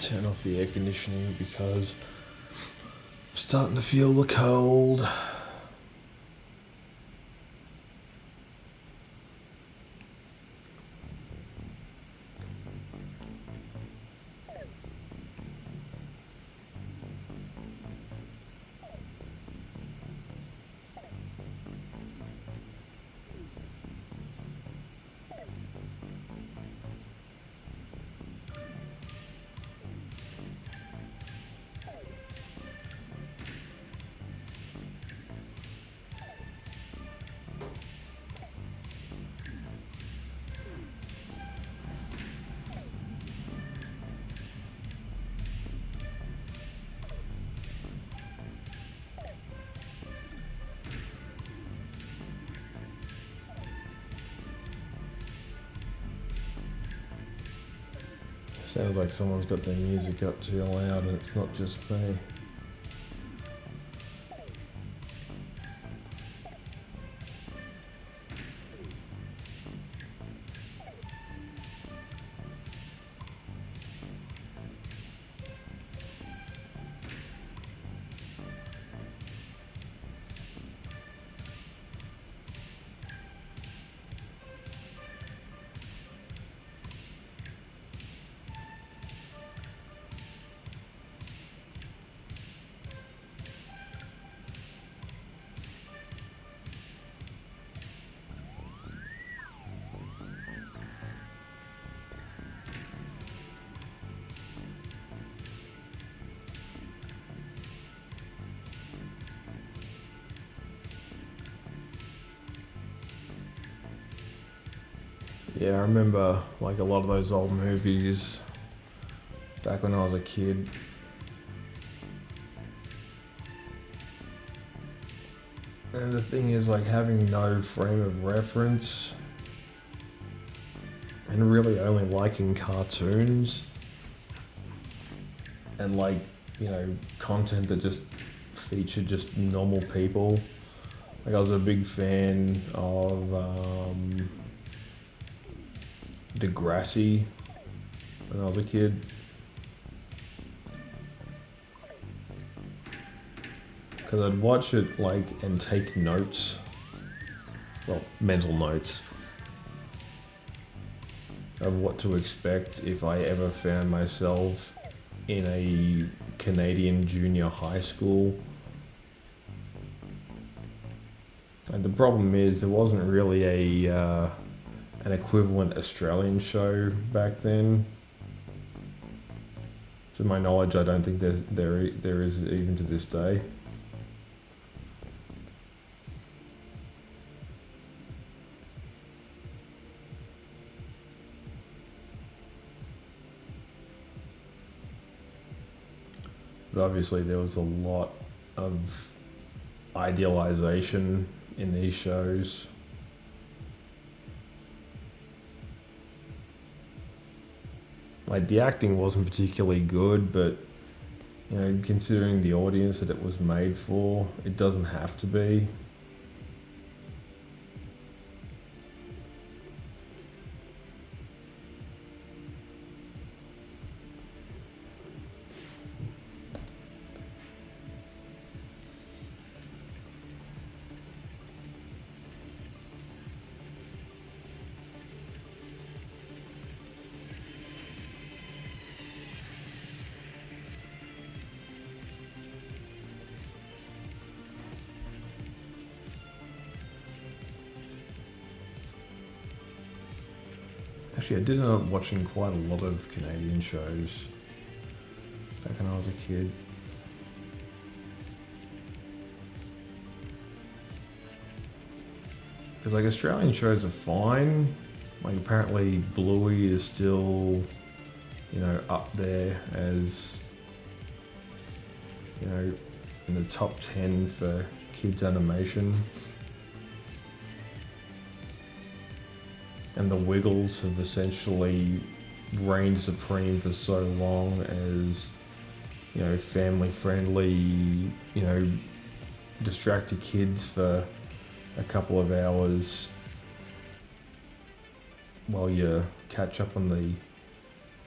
S1: turn off the air conditioning because I'm starting to feel the cold. Sounds like someone's got their music up too loud and it's not just me. Yeah, I remember like a lot of those old movies back when I was a kid. And the thing is, like, having no frame of reference and really only liking cartoons and, like, you know, content that just featured just normal people. Like, I was a big fan of Degrassi when I was a kid. Because I'd watch it, like, and take notes. Well, mental notes of what to expect if I ever found myself in a Canadian junior high school. And the problem is there wasn't really an equivalent Australian show back then. To my knowledge, I don't think there is even to this day. But obviously there was a lot of idealization in these shows. Like, the acting wasn't particularly good, but you know, considering the audience that it was made for, it doesn't have to be. Actually, I did end up watching quite a lot of Canadian shows back when I was a kid. Because, like, Australian shows are fine. Like, apparently Bluey is still, you know, up there as, you know, in the top 10 for kids animation. And the Wiggles have essentially reigned supreme for so long as, you know, family friendly, you know, distract your kids for a couple of hours while you catch up on the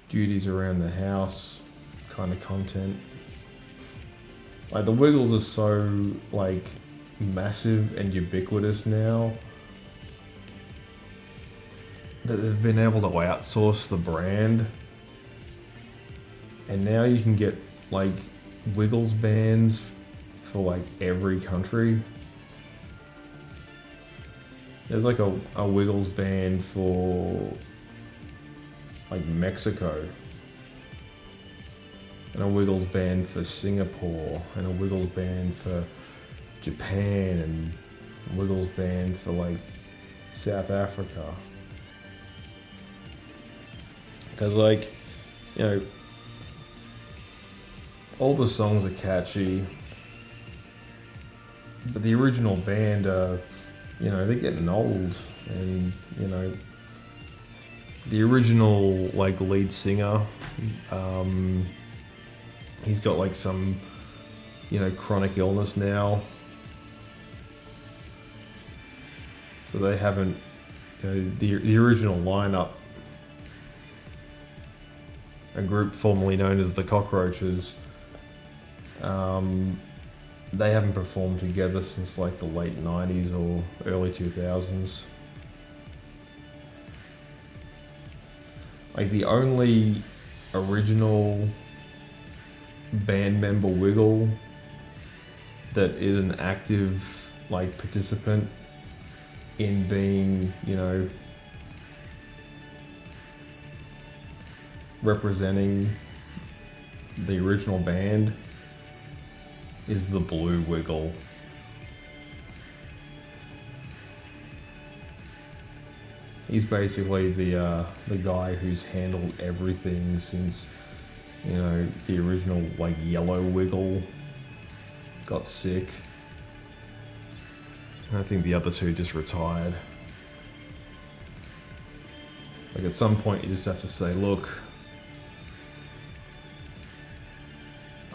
S1: duties around the house kind of content. Like, the Wiggles are so, like, massive and ubiquitous now that they've been able to outsource the brand, and now you can get, like, Wiggles bands for, like, every country. There's like a Wiggles band for, like, Mexico, and a Wiggles band for Singapore, and a Wiggles band for Japan, and a Wiggles band for, like, South Africa. Because, like, you know, all the songs are catchy, but the original band are, you know, they're getting old, and, you know, the original, like, lead singer, he's got, like, some, you know, chronic illness now, so they haven't, you know, the original lineup, a group formerly known as the Cockroaches, they haven't performed together since, like, the late 90s or early 2000s. Like, the only original band member Wiggle that is an active, like, participant in being, you know, representing the original band is the Blue Wiggle. He's basically the guy who's handled everything since, you know, the original like Yellow Wiggle got sick. And I think the other two just retired. Like at some point you just have to say, look,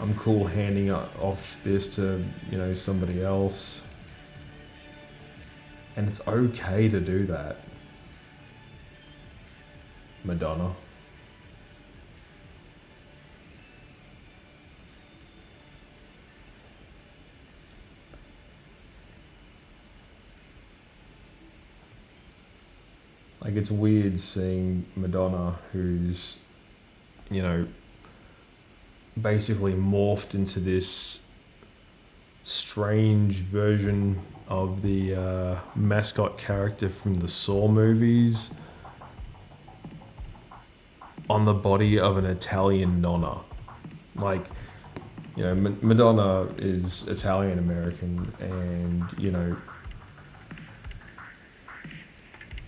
S1: I'm cool handing off this to, you know, somebody else. And it's okay to do that. Madonna. Like, it's weird seeing Madonna, who's, you know, basically morphed into this strange version of the mascot character from the Saw movies, on the body of an Italian nonna. Like, you know, Madonna is Italian American, and, you know,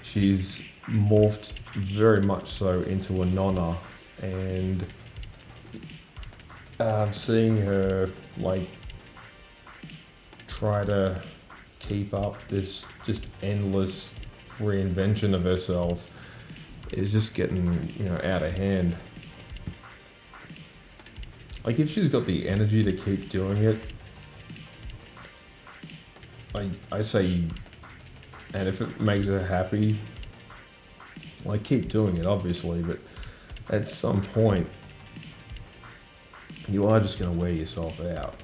S1: she's morphed very much so into a nonna, and seeing her like try to keep up this just endless reinvention of herself is just getting, you know, out of hand. Like, if she's got the energy to keep doing it, I say, and if it makes her happy, like, keep doing it, obviously, but at some point, you are just going to wear yourself out.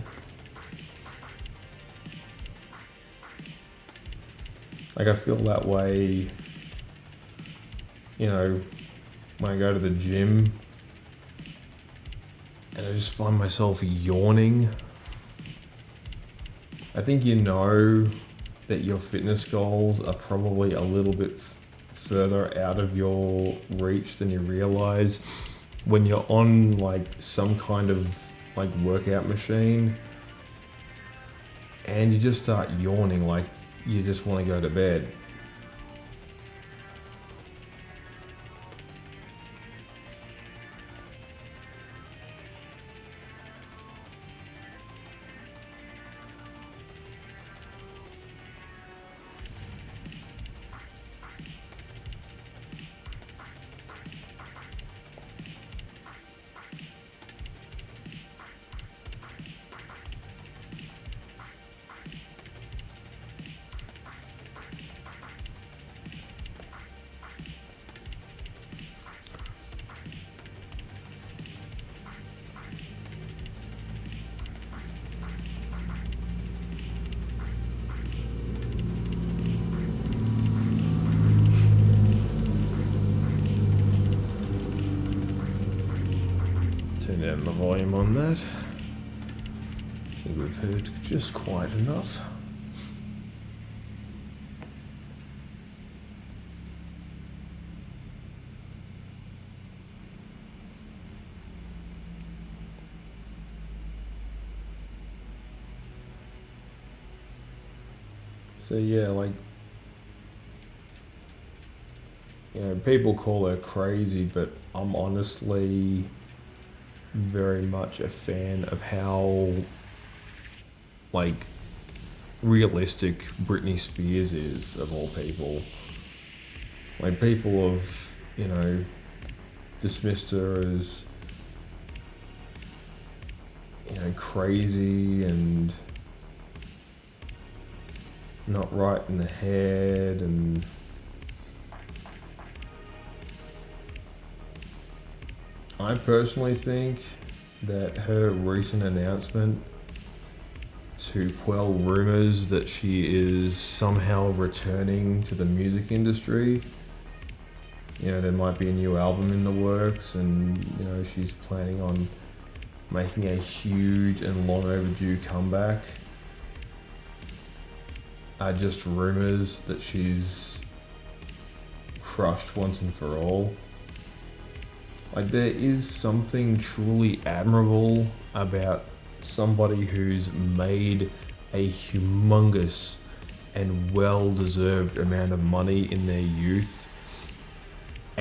S1: Like, I feel that way, you know, when I go to the gym, and I just find myself yawning. I think you know that your fitness goals are probably a little bit further out of your reach than you realize when you're on like some kind of like workout machine and you just start yawning like you just want to go to bed. Turn down the volume on that. I think we've heard just quite enough. So yeah, like, you know, people call her crazy, but I'm honestly very much a fan of how, like, realistic Britney Spears is, of all people. Like, people have, you know, dismissed her as, you know, crazy and not right in the head, and I personally think that her recent announcement to quell rumors that she is somehow returning to the music industry, you know, there might be a new album in the works, and, you know, she's planning on making a huge and long overdue comeback, are just rumors that she's crushed once and for all. Like, there is something truly admirable about somebody who's made a humongous and well-deserved amount of money in their youth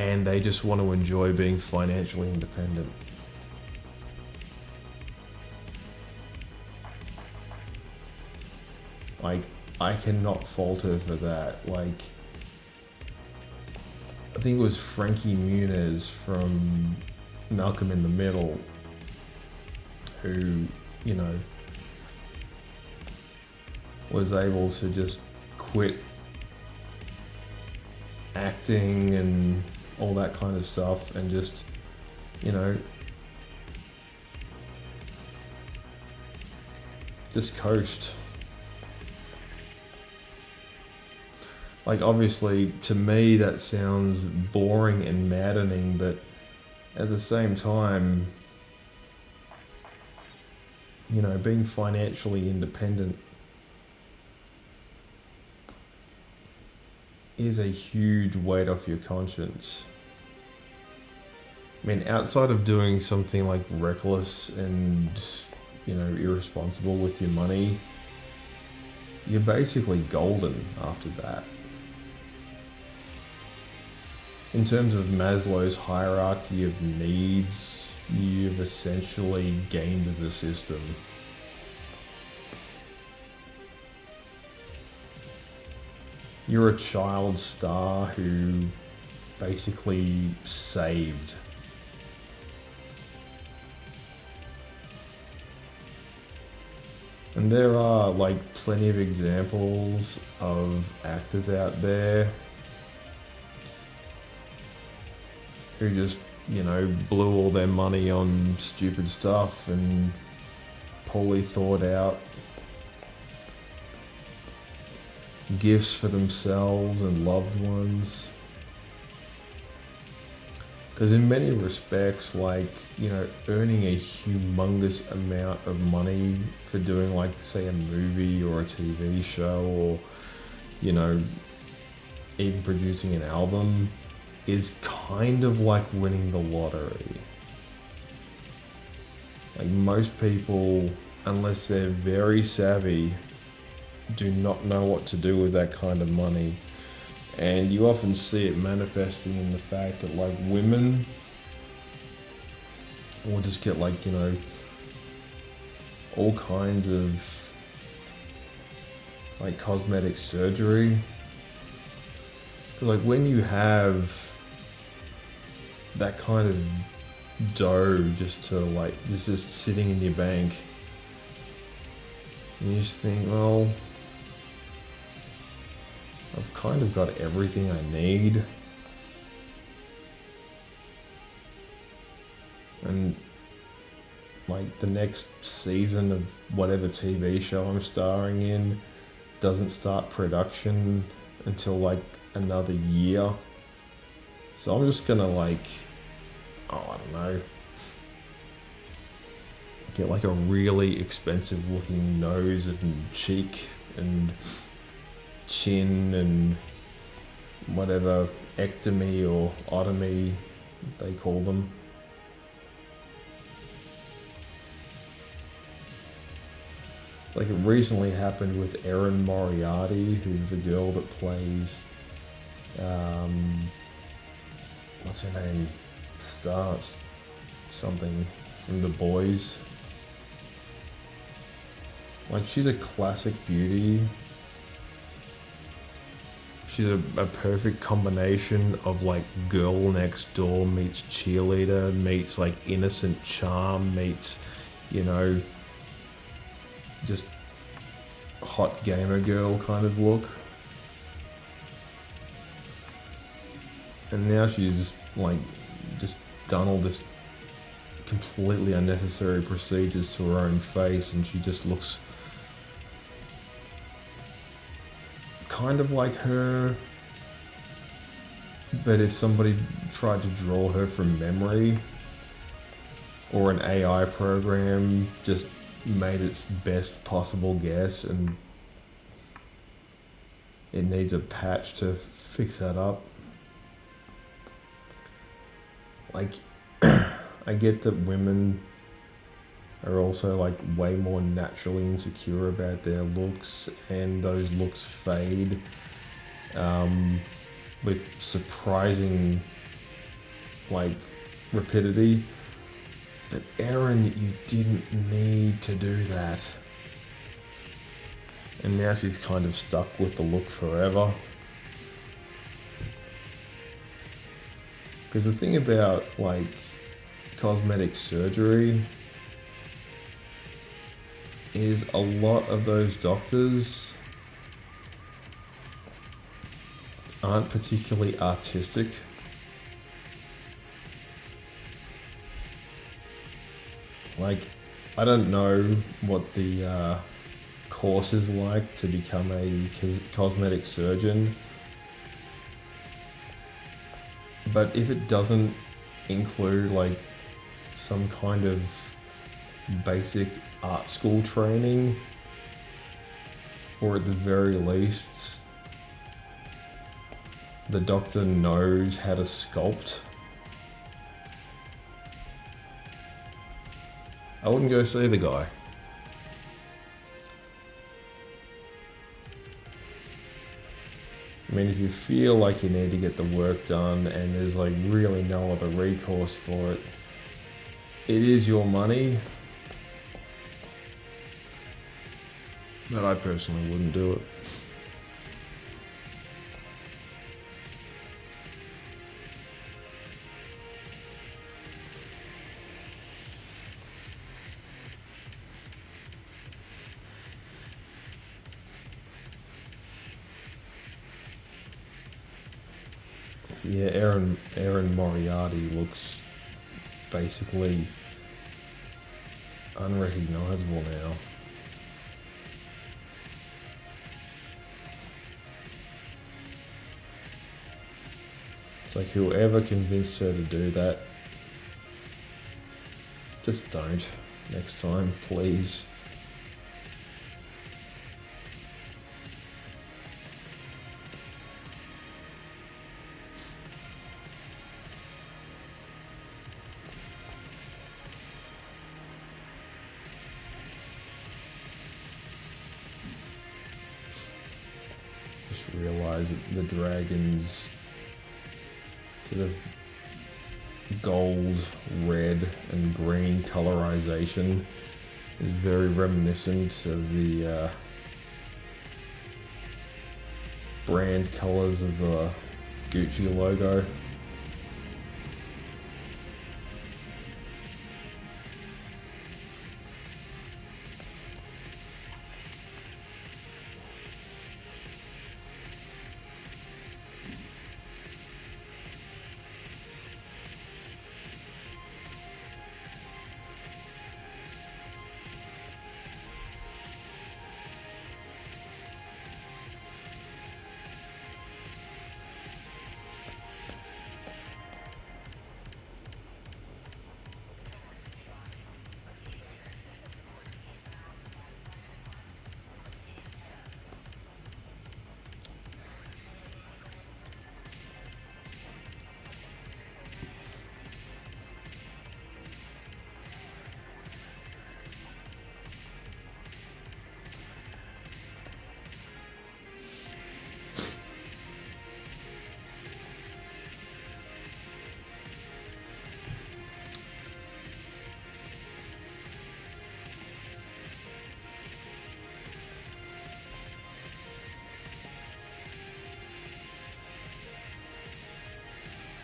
S1: and they just want to enjoy being financially independent. Like, I cannot fault her for that. Like, I think it was Frankie Muniz from Malcolm in the Middle who, you know, was able to just quit acting and all that kind of stuff and just, you know, just coast. Like, obviously, to me, that sounds boring and maddening, but at the same time, you know, being financially independent is a huge weight off your conscience. I mean, outside of doing something like reckless and, you know, irresponsible with your money, you're basically golden after that. In terms of Maslow's hierarchy of needs, you've essentially gamed the system. You're a child star who basically saved. And there are like plenty of examples of actors out there who just, you know, blew all their money on stupid stuff and poorly thought out gifts for themselves and loved ones. Because in many respects, like, you know, earning a humongous amount of money for doing, like, say, a movie or a TV show, or, you know, even producing an album is kind of like winning the lottery. Like, most people, unless they're very savvy, do not know what to do with that kind of money. And you often see it manifesting in the fact that, like, women will just get, like, you know, all kinds of, like, cosmetic surgery. Because, like, when you have that kind of dough just to, like, just sitting in your bank, you just think, well, I've kind of got everything I need. And, like, the next season of whatever TV show I'm starring in doesn't start production until, like, another year. So I'm just gonna, like, I don't know, get, like, a really expensive looking nose and cheek and chin and whatever ectomy or otomy they call them. Like, it recently happened with Erin Moriarty, who's the girl that plays, what's her name? Starts something from The Boys. Like, she's a classic beauty. She's a perfect combination of, like, Girl Next Door meets cheerleader, meets, like, innocent charm, meets, you know, just hot gamer girl kind of look. And now she's just, like, just done all this completely unnecessary procedures to her own face, and she just looks kind of like her, but if somebody tried to draw her from memory, or an AI program just made its best possible guess and it needs a patch to fix that up. Like, I get that women are also, like, way more naturally insecure about their looks, and those looks fade with surprising like rapidity. But Erin, you didn't need to do that. And now she's kind of stuck with the look forever. Because the thing about like cosmetic surgery is a lot of those doctors aren't particularly artistic. Like, I don't know what the course is like to become a cosmetic surgeon, but if it doesn't include like some kind of basic art school training, or at the very least the doctor knows how to sculpt, I wouldn't go see the guy. I mean, if you feel like you need to get the work done and there's like really no other recourse for it, it is your money. But I personally wouldn't do it. Yeah, Erin Moriarty looks basically unrecognizable now. It's like whoever convinced her to do that, just don't next time, please. Just realise that the dragon's sort of gold, red and green colorization is very reminiscent of the brand colors of the Gucci logo.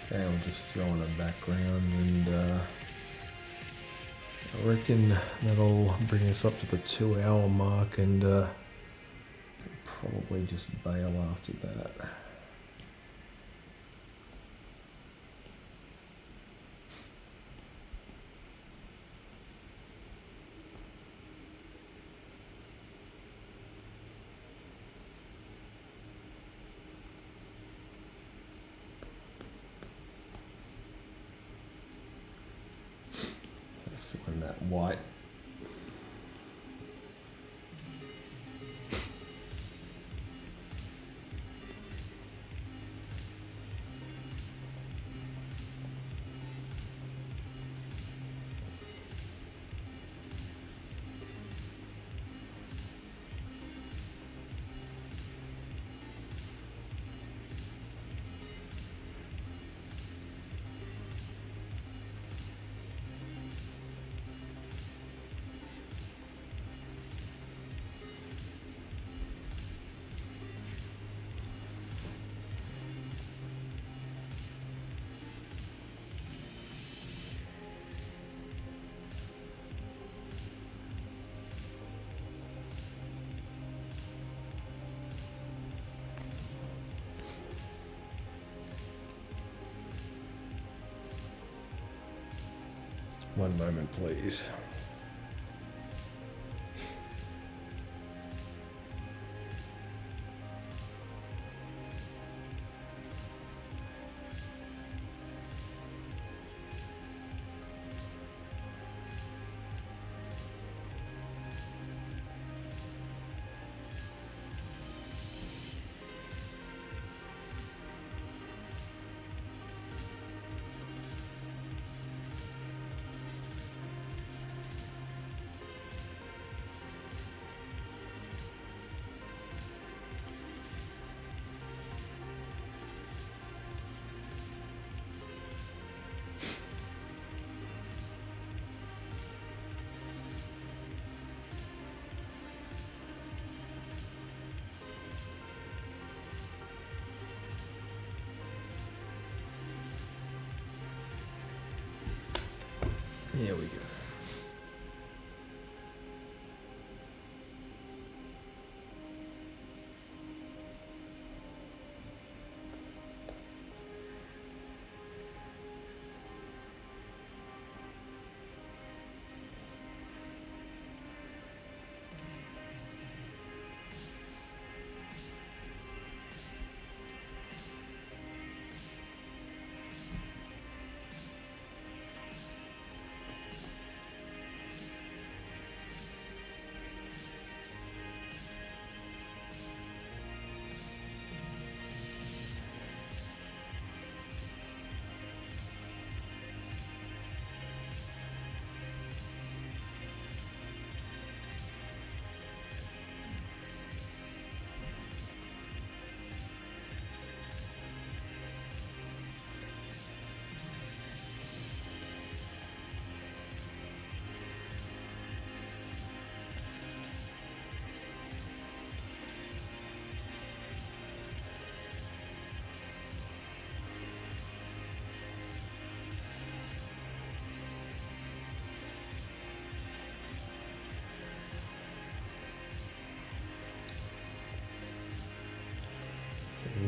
S1: Okay, I'll just throw in a background and I reckon that'll bring us up to the 2 hour mark and probably just bail after that. Filling that white. One moment, please. Here we go.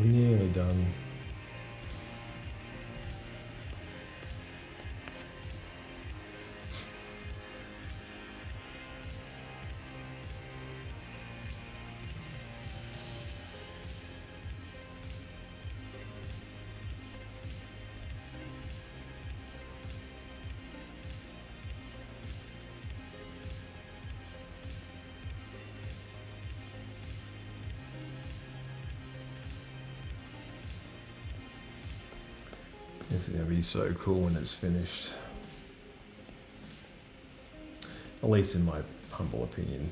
S1: Nearly done. This is going to be so cool when it's finished. At least in my humble opinion.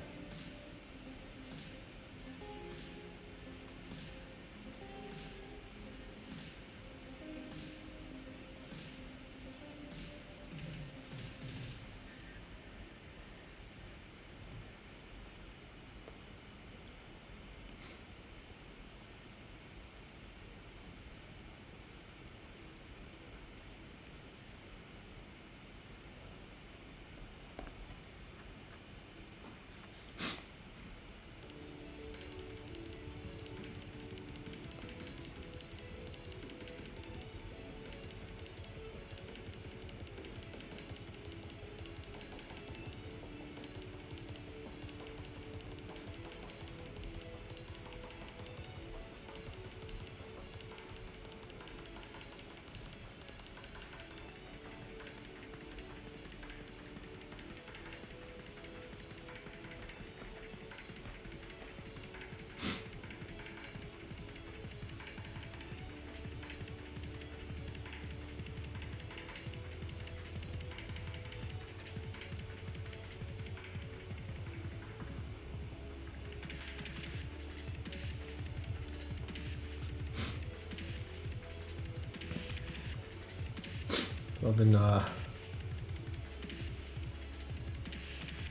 S1: I've been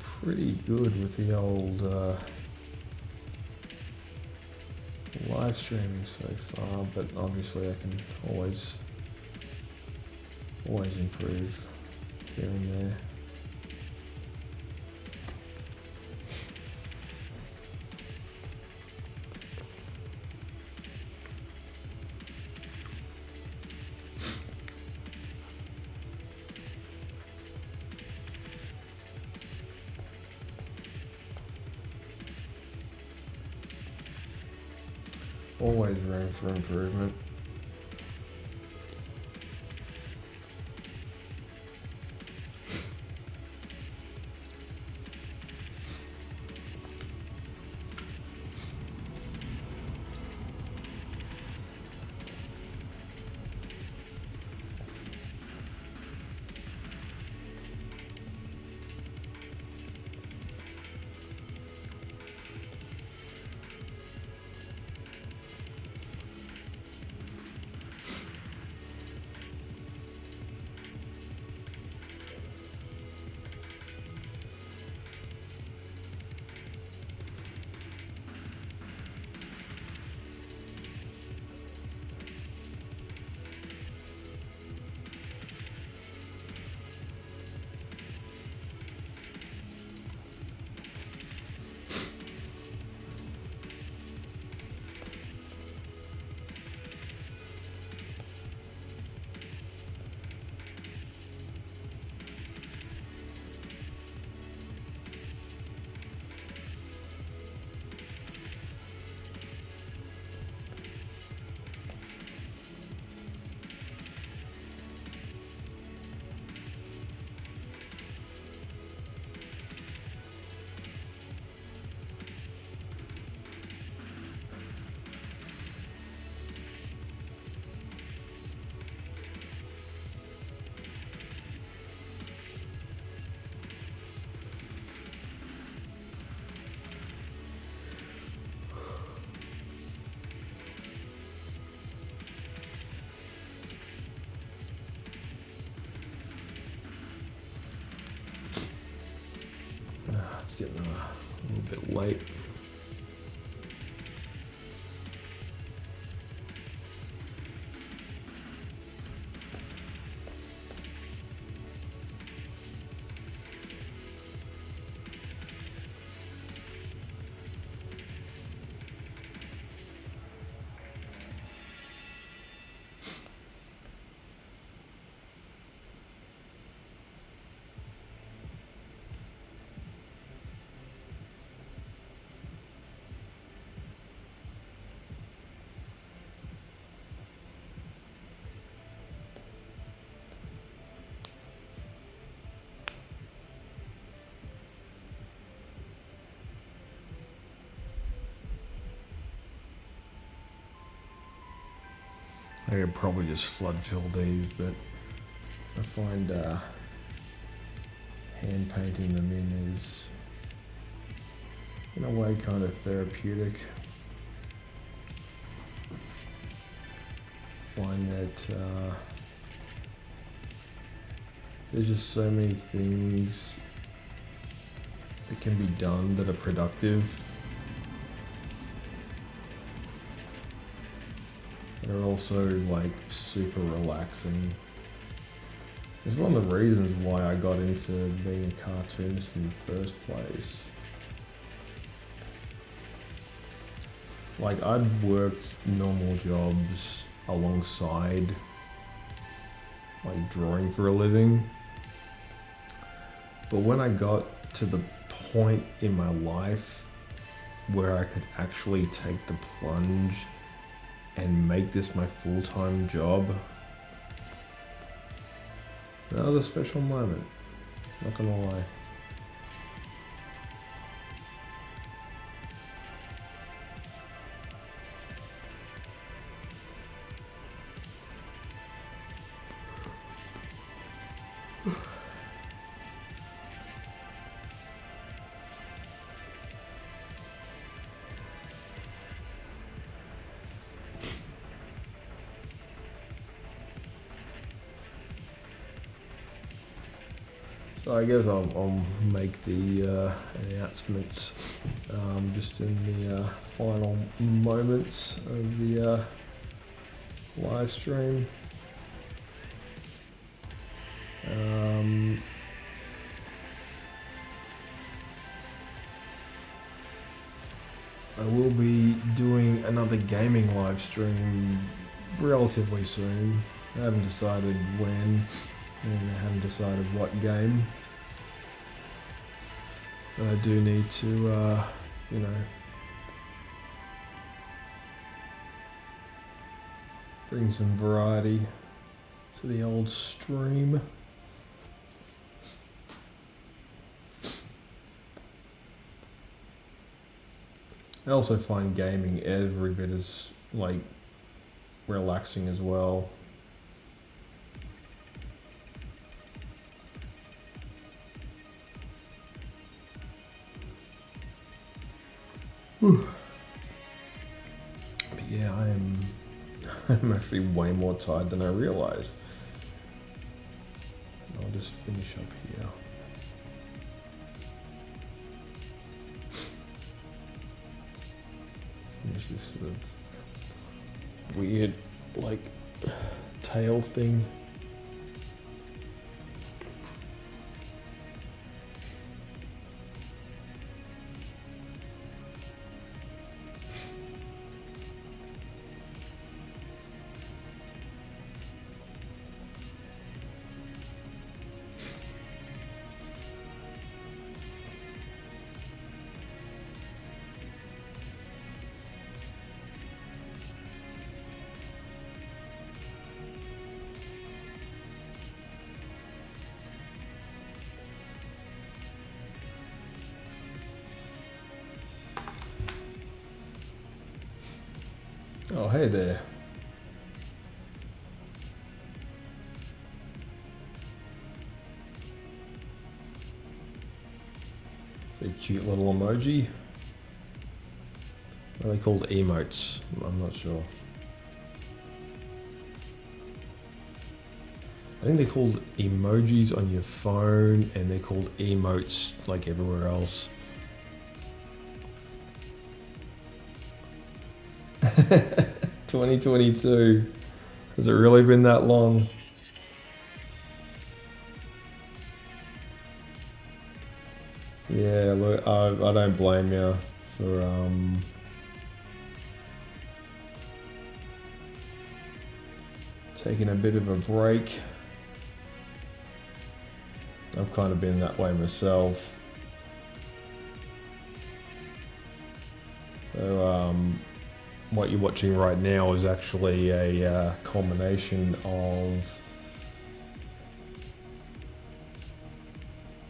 S1: pretty good with the old live streaming so far, but obviously I can always improve here and there. always room for improvement. It's getting a little bit late. I could probably just flood fill these, but I find hand painting them in is, in a way, kind of therapeutic. Find that there's just so many things that can be done that are productive, that are also like super relaxing. It's one of the reasons why I got into being a cartoonist in the first place. Like, I'd worked normal jobs alongside like drawing for a living, but when I got to the point in my life where I could actually take the plunge and make this my full-time job, that was a special moment, not gonna lie. So I guess I'll make the announcements just in the final moments of the live stream. I will be doing another gaming live stream relatively soon. I haven't decided when, and I haven't decided what game. But I do need to, you know, Bring some variety to the old stream. I also find gaming every bit as like relaxing as well. Whew. But yeah, I'm actually way more tired than I realized. I'll just finish up here. Finish this sort of weird, like, tail thing. Oh, hey there. A cute little emoji. What are they called? Emotes? I'm not sure. I think they're called emojis on your phone, and they're called emotes like everywhere else. 2022. Has it really been that long? Yeah, look, I don't blame you for taking a bit of a break. I've kind of been that way myself. So what you're watching right now is actually a culmination of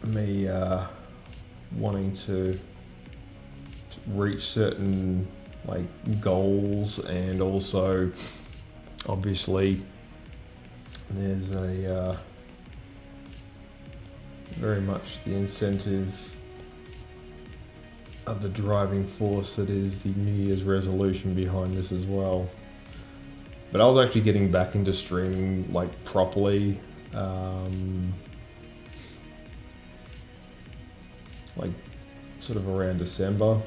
S1: me wanting to reach certain like goals, and also obviously there's a very much the incentive of the driving force that is the New Year's resolution behind this as well. But I was actually getting back into streaming like properly like sort of around December.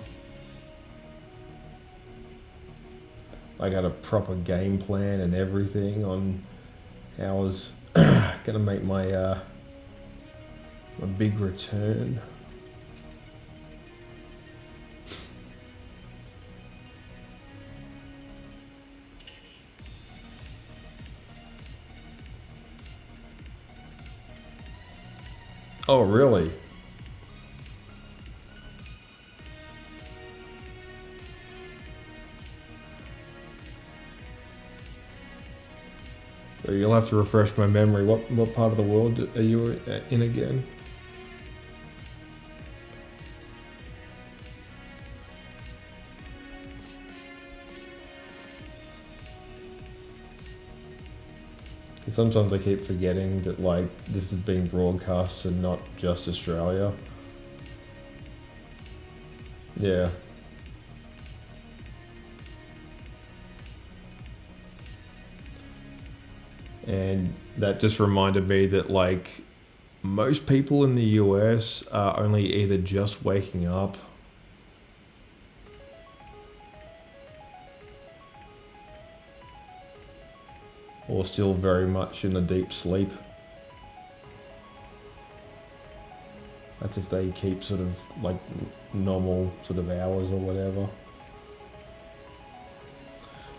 S1: I got a proper game plan and everything on how I was gonna make my my big return. Oh, really? So you'll have to refresh my memory. What part of the world are you in again? Sometimes I keep forgetting that like this is being broadcast to not just Australia. Yeah. And that just reminded me that like most people in the US are only either just waking up or still very much in a deep sleep. That's if they keep sort of like normal sort of hours or whatever.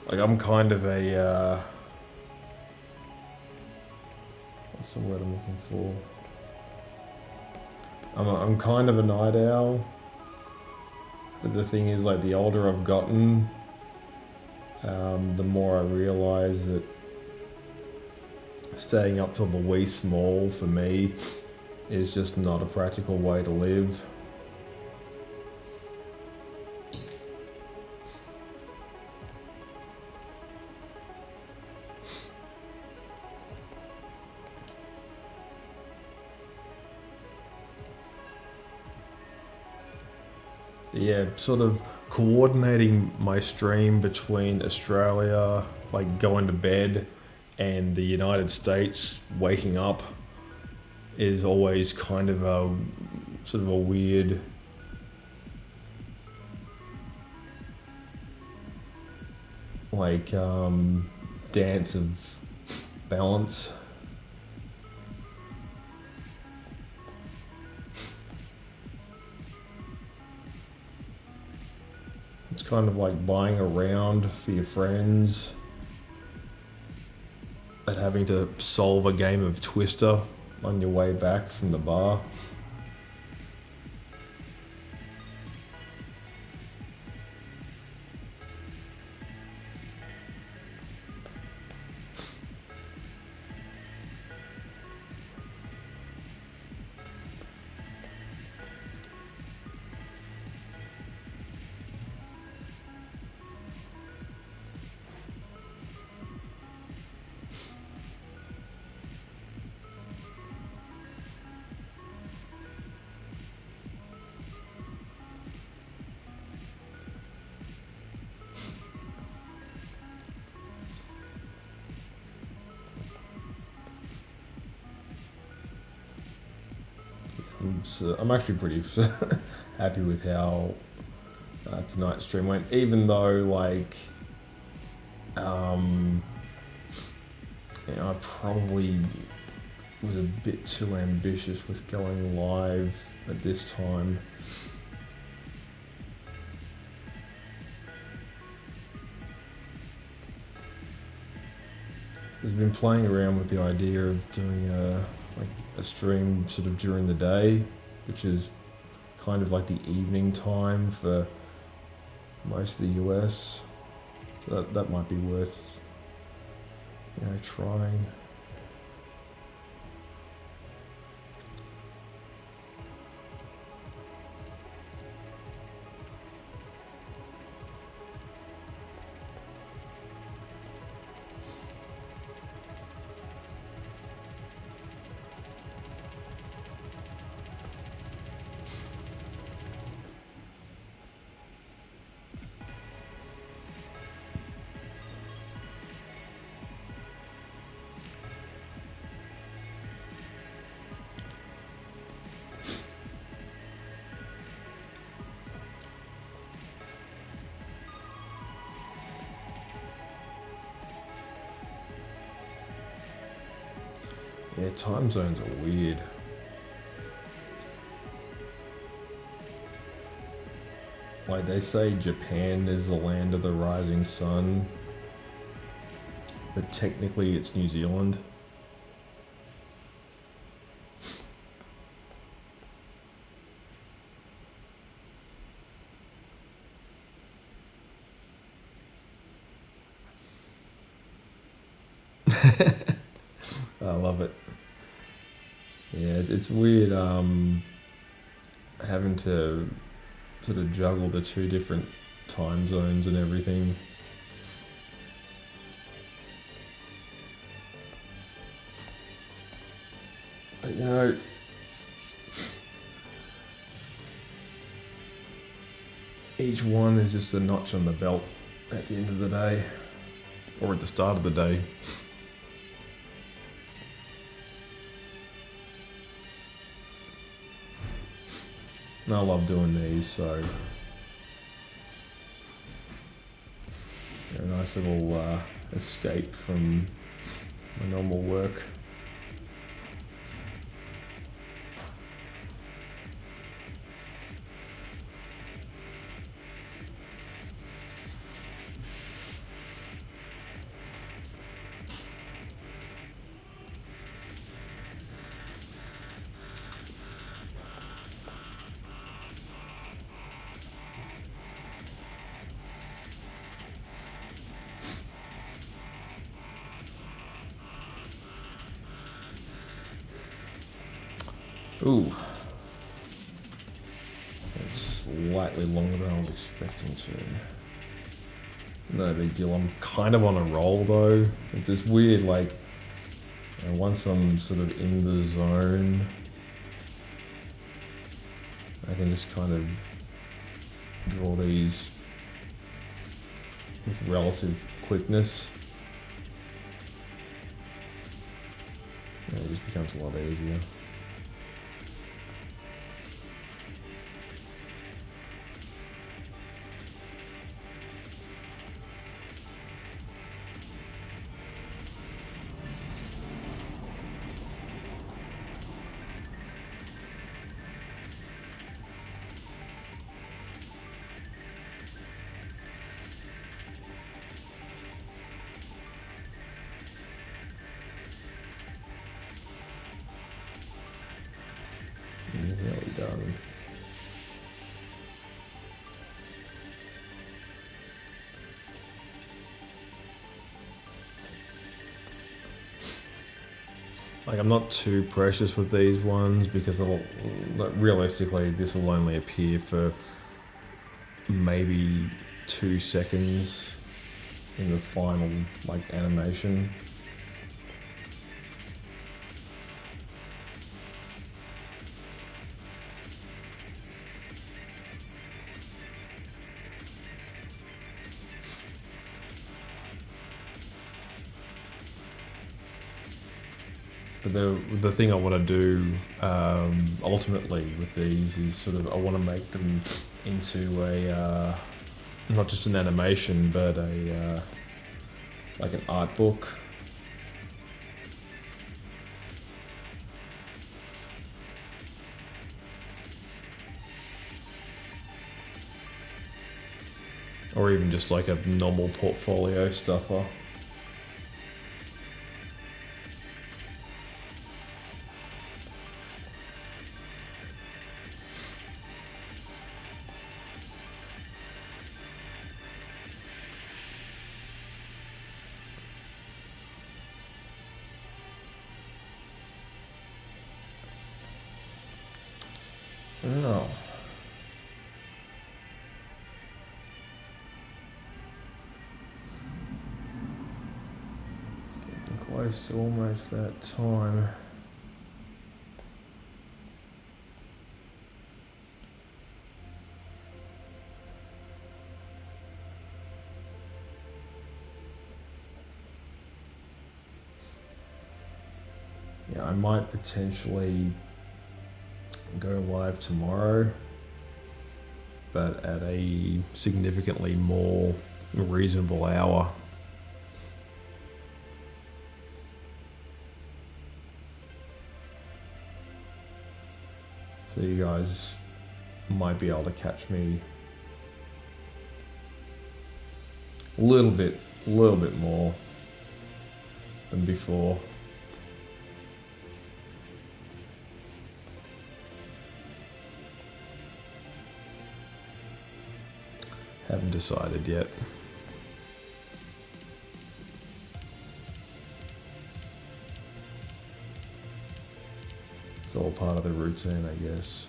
S1: Like I'm kind of a what's the word I'm looking for? I'm kind of a night owl. But the thing is, like, the older I've gotten, The more I realise that staying up till the wee small for me is just not a practical way to live. Yeah, sort of coordinating my stream between Australia, like going to bed, and the United States waking up is always kind of a sort of a weird like dance of balance. It's kind of like buying a round for your friends and having to solve a game of Twister on your way back from the bar. So I'm actually pretty happy with how tonight's stream went, even though like I probably was a bit too ambitious with going live at this time. I've been playing around with the idea of doing a stream sort of during the day, which is kind of like the evening time for most of the US. So that might be worth trying. Yeah, time zones are weird. Like they say Japan is the land of the rising sun, but technically it's New Zealand. I love it. Yeah, it's weird having to sort of juggle the two different time zones and everything. But each one is just a notch on the belt at the end of the day, or at the start of the day. And I love doing these, so a nice little escape from my normal work. Ooh. It's slightly longer than I was expecting to. No big deal. I'm kind of on a roll though. It's just weird, like, and once I'm sort of in the zone, I can just kind of draw these with relative quickness. Yeah, it just becomes a lot easier. Nearly done. Like, I'm not too precious with these ones because realistically this will only appear for maybe 2 seconds in the final like animation. But the thing I want to do ultimately with these is sort of I want to make them into a not just an animation, but a like an art book. Or even just like a normal portfolio stuffer. Oh. It's getting close to almost that time. Yeah, I might potentially go live tomorrow, but at a significantly more reasonable hour. So you guys might be able to catch me a little bit more than before. Haven't decided yet. It's all part of the routine, I guess.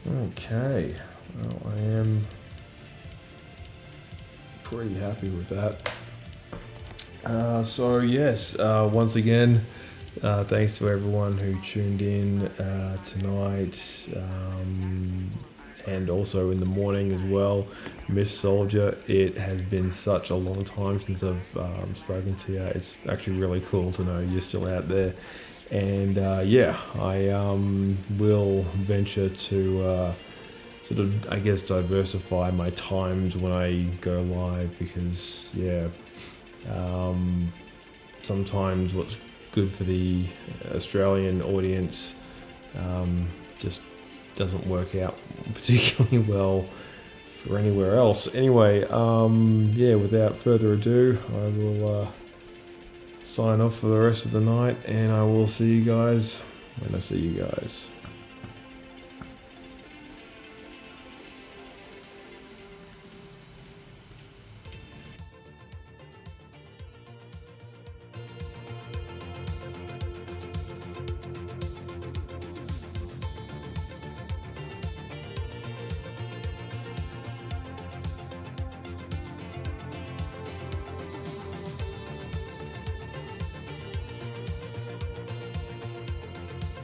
S1: Okay, well, I am pretty happy with that. So yes, once again, thanks to everyone who tuned in tonight, and also in the morning as well. Miss Soldier, it has been such a long time since I've spoken to you. It's actually really cool to know you're still out there. And yeah, I will venture to sort of, I guess, diversify my times when I go live, because yeah, sometimes what's good for the Australian audience just doesn't work out particularly well for anywhere else. Anyway, yeah, without further ado, I will sign off for the rest of the night, and I will see you guys and I'll see you guys.